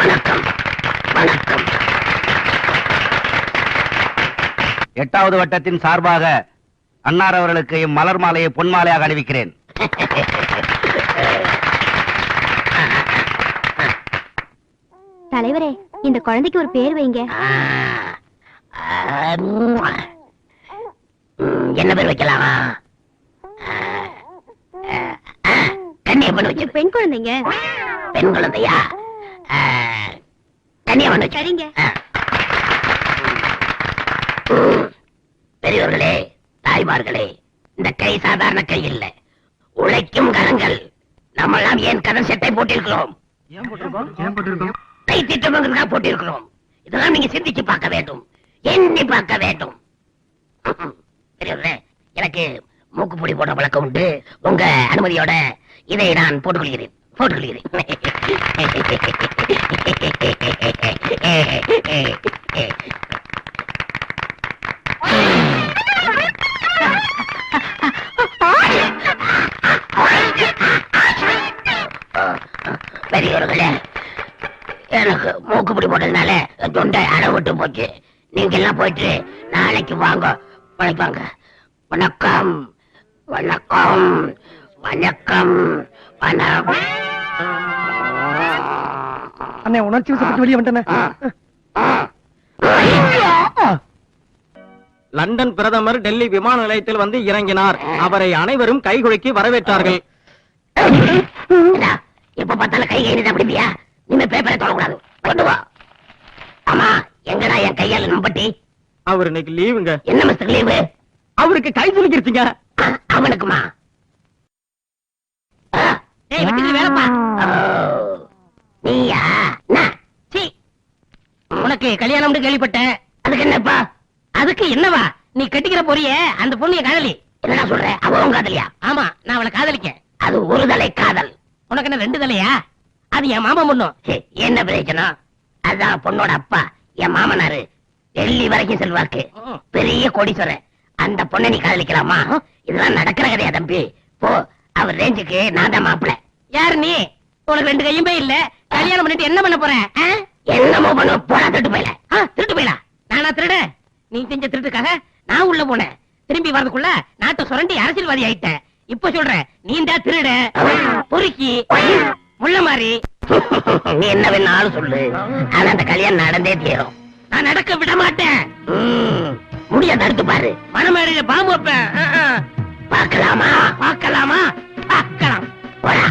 வணக்கம் வணக்கம் 8வது வட்டத்தின் சார்பாக அன்னார் அவர்களுக்கு மலர் மாலையை பொன் மாலையாக அணிவிக்கிறேன் தலைவரே இந்த குழந்தைக்கு ஒரு பேர் வைங்க என்ன பேர் வைக்கலாமா பெண் குழந்தைங்க பெண் குழந்தையா கையவனு சரிங்க. பெரியவர்களே, தாய்மார்களே, இந்த கை சாதாரண கை இல்ல, உழைக்கும் கரங்கள். நம்மெல்லாம் ஏன் கடன் செட்டை போட்டிருக்கிறோம்? கை திட்டமாக போட்டிருக்கிறோம். இதெல்லாம் நீங்க சிந்திச்சு பார்க்க வேண்டும், எண்ணி பார்க்க வேண்டும். பெரியவர்களே, எனக்கு மூக்குப்பொடி போட பழக்கம் உண்டு. உங்க அனுமதியோட இதை நான் போட்டுக்கொள்கிறேன். பெரியவர்களே, எனக்கு மூக்குப்பொடி போட்டதுனால தொண்டை அடவிட்டு போச்சு. நீங்க எல்லாம் போயிட்டு நாளைக்கு வாங்க. வாங்க. வணக்கம். வணக்கம். வணக்கம். வணக்கம். அண்ணே, உணர்ச்சி வசப்பட்டு வெளியே வந்துட்டேன். லண்டன் பிரதமர் டெல்லி விமான நிலையத்தில் வந்து இறங்கினார். அவரை அனைவரும் கைகுலுக்கி வரவேற்றார்கள். எப்ப பார்த்தாலும் கை கைது அப்படியா? நீங்க பேப்பரை தொடக்கூடாது. கொண்டு வா. ஆமா, எங்கடா என் கையால நம்பட்டி? அவர் இன்னைக்கு லீவுங்க. என்ன மிஸ்டர் லீவு? அவருக்கு கை சுலுக்கிருச்சுங்க. அவனுக்குமா? வேலைப்பா. நீயா? உனக்கு கல்யாணம் கேள்விப்பட்டேன். அதுக்கு என்னப்பா? அதுக்கு என்னவா? நீ கட்டிக்கிற பொரிய அந்த பொண்ணிய காதலி. என்ன சொல்ற? அவன் காதலியா? ஆமா, நான் அவளை காதலிக்கேன். அது ஒரு தலை காதல். உனக்கு என்ன 2 தலையா? அது என் மாமா பொண்ணும். என்ன பிரச்சனை? அதான் பொண்ணோட அப்பா என் மாமனாரு. டெல்லி வரைக்கும் செல்வாக்கு, பெரிய கோடீஸ்வரன். அந்த பொண்ணை நீ காதலிக்கலாமா? இதெல்லாம் நடக்கிற கதையா தம்பி? போ, அவர் ரேஞ்சுக்கு நான் தான் மாப்பிள்ள. யாரு நீ? உனக்கு 2 கையுமே இல்ல. கல்யாணம் பண்ணிட்டு என்ன பண்ண போற? என்னமோ பண்ண போடா. திருட்டு போயில. திருட்டு போயில. நானா திருட? நீ செஞ்ச திருட்டுக்காக நான் உள்ள போனேன். திரும்பி வரதுக்குள்ள நாட்டை சுரண்டி அரசியல்வாதி ஆயிட்டேன். இப்ப சொல்றேன், நீ தான் திருட, பொறுக்கி, முள்ள மாதிரி. நீ என்ன வேணாலும் சொல்லு, ஆனா அந்த கல்யாணம் நடந்தே தீரும். நான் நடக்க விட மாட்டேன். முடிய தடுத்து பாரு. மனமேடையில பாம்பு வைப்பேன். பார்க்கலாமா? பார்க்கலாமா? பார்க்கலாம். போடா.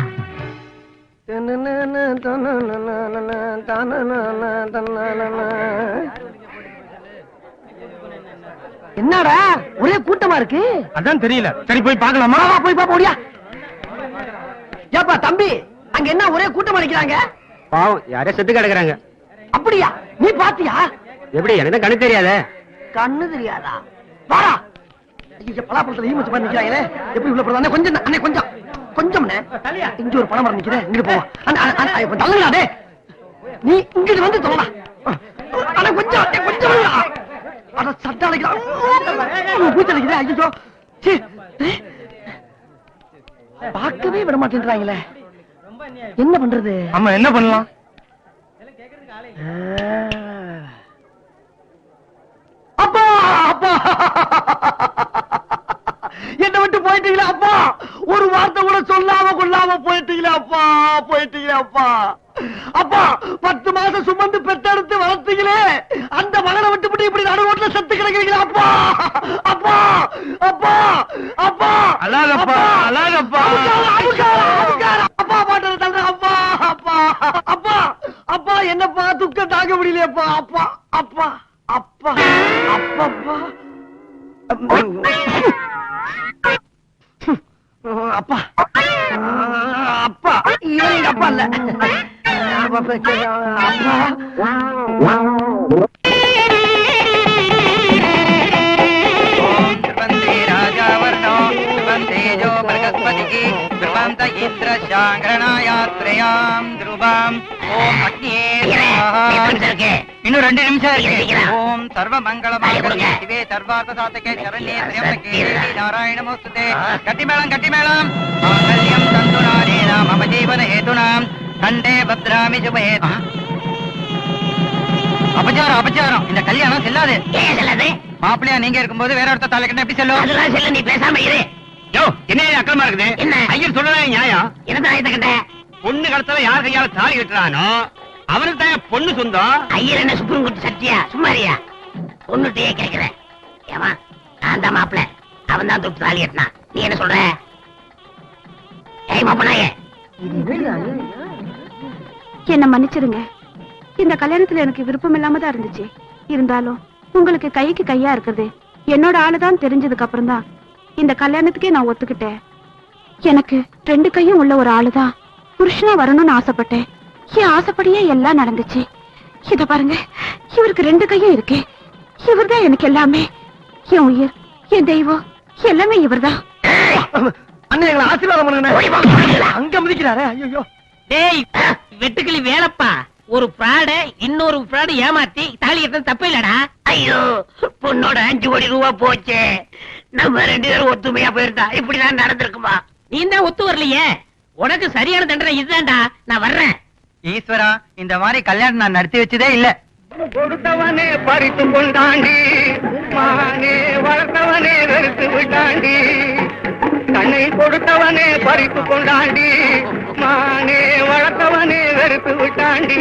என்னடா ஒரே கூட்டமா இருக்கு? அதான் தெரியல. சரி, போய் பார்க்கலாமா? போய் பாப்போம். ஓடியா. ஏப்பா தம்பி, அங்க என்ன ஒரே கூட்டமா நிக்கிறாங்க? பாவம், யாரே செத்து கிடக்குறாங்க. அப்படியா? நீ பாத்தியா? எப்படி? எனக்கு கண்ணு தெரியாத. கண்ணு தெரியாதா? வாடா. ஐயோ, பலாப்பழத்துல ஈமச்சு பண்ணி நிக்கிறாங்களே. எப்படி உள்ள போறதானே? கொஞ்சம் அண்ணே, கொஞ்சம் இங்க ஒரு பணம் மரம் நிக்கிறேன். இங்க போவோம். தள்ளுங்களா டே. நீ இங்கிட்டு வந்து சொல்லா. அண்ணே, கொஞ்சம் அட சட்டாளைக்கு பூச்சலிக்குதே. ஐயோ, பார்க்கவே விட மாட்டேன்றாங்களே. என்ன பண்றது? ஆமா, என்ன பண்ணலாம்? அப்பா, அப்பா, என்னை விட்டு போயிட்டீங்களா அப்பா? ஒரு வார்த்தை கூட சொல்லாம கொள்ளாம போயிட்டீங்களா அப்பா? அப்பா, 10 மாசம் சுமந்து பெத்தெடுத்து வளர்த்தீங்களே, அந்த மகனை விட்டு இப்படி நடு ரோட்ல செத்து கிடக்கிறீங்களா அப்பா? அப்பா, அப்பா, அப்பா, அழாதப்பா, அழாதப்பா. அப்பா பாட்டு தங்க. அப்பா, அப்பா, அப்பா, அப்பா, என்னப்பா துக்கம் தாங்க முடியலையப்பா? அப்பா, அப்பா, அப்பா, அப்பா, அப்பா, அப்பா, இவன் எங்க அப்பா இல்ல. இன்னும் 2 நிமிஷம் இருக்கு. ஓம் சர்வ மங்களமாய சிவே சர்வார்த்த சாதகே சரண்யே த்ர்யம்பகே தேவி நாராயணமோஸ்துதே. கட்டி மேளம் மாங்கல்யம் தந்துநாதேன மம ஜீவன ஹேதுனாம் கண்டே பத்ராமி சுபே. அபச்சாரம். இந்த கல்யாணம் செல்லாது. மாப்பிள்ளையா நீங்க இருக்கும்போது வேற ஒருத்தர் தலைக்கட்ட எப்படி செல்லும்? அதெல்லாம் செல்ல. நீ பேசாம இரு. யோ, என்ன அக்கலமா இருக்குது? என்ன ஐயர் சொல்லலாம் நியாயம். என்ன தாயத்தை கட்ட? பொண்ணு கடத்தல யார் கையால தாலி கட்டுறானோ அவனுக்கு தான் பொண்ணு சொந்தம். ஐயர் என்ன சுப்ரீம் கோர்ட் சத்தியா? சும்மாரியா? பொண்ணுட்டே கேட்கிறேன். ஏமா, நான் தான் மாப்பிள்ள, அவன் தான் தொட்டு தாலி கட்டினான். நீ என்ன சொல்ற? என்ன மன்னிச்சிருங்க. இந்த கல்யாணத்துல எனக்கு விருப்பம் இல்லாம தான் இருந்துச்சு. இருந்தாலும் உங்களுக்கு கைக்கு கையா இருக்கிறது என்னோட ஆளுதான் தெரிஞ்சதுக்கு அப்புறம் தான் இந்த கல்யாணத்துக்கே நான் ஒத்துக்கிட்டேன். எனக்கு 2 கையும் உள்ள ஒரு ஆளுதான் புருஷனா வரணும்னு ஆசைப்பட்டேன். என் ஆசைப்படியே எல்லாம் நடந்துச்சு. இத பாருங்க, இவருக்கு 2 கையும் இருக்கு. இவர்தான் எனக்கு எல்லாமே. என் உயிர், என் தெய்வம் எல்லாமே இவர்தான். அண்ணன் எங்களை ஆசீர்வாதம் பண்ணுங்க. அங்க மிதிக்கிறாரே. ஐயோ டேய் வெட்டுக்கிளி வேலப்பா, ஒரு பிராட இன்னொரு பிராடு ஏமாத்தி தாலி கட்ட தப்பு இல்லடா. ஐயோ பொண்ணோட 5 கோடி ரூபா போச்சே. நம்ம 2 பேரும் ஒத்துமையா போயிருந்தா இப்படிதான் நடந்திருக்குமா? நீ தான் ஒத்து வரலையே. உனக்கு சரியான தண்டனை இதுதான்டா. நான் வர்றேன். ஈஸ்வரா, இந்த மாதிரி கல்யாணம் நான் நடத்தி வச்சதே இல்ல. கொடுத்தவனே பறித்து கொண்டாண்டி, மானே வளர்த்தவனே வெறுத்து விட்டாண்டி. கண்ணை கொடுத்தவனே பறித்து கொண்டாண்டி, மானே வளர்த்தவனே வெறுத்து விட்டாண்டி.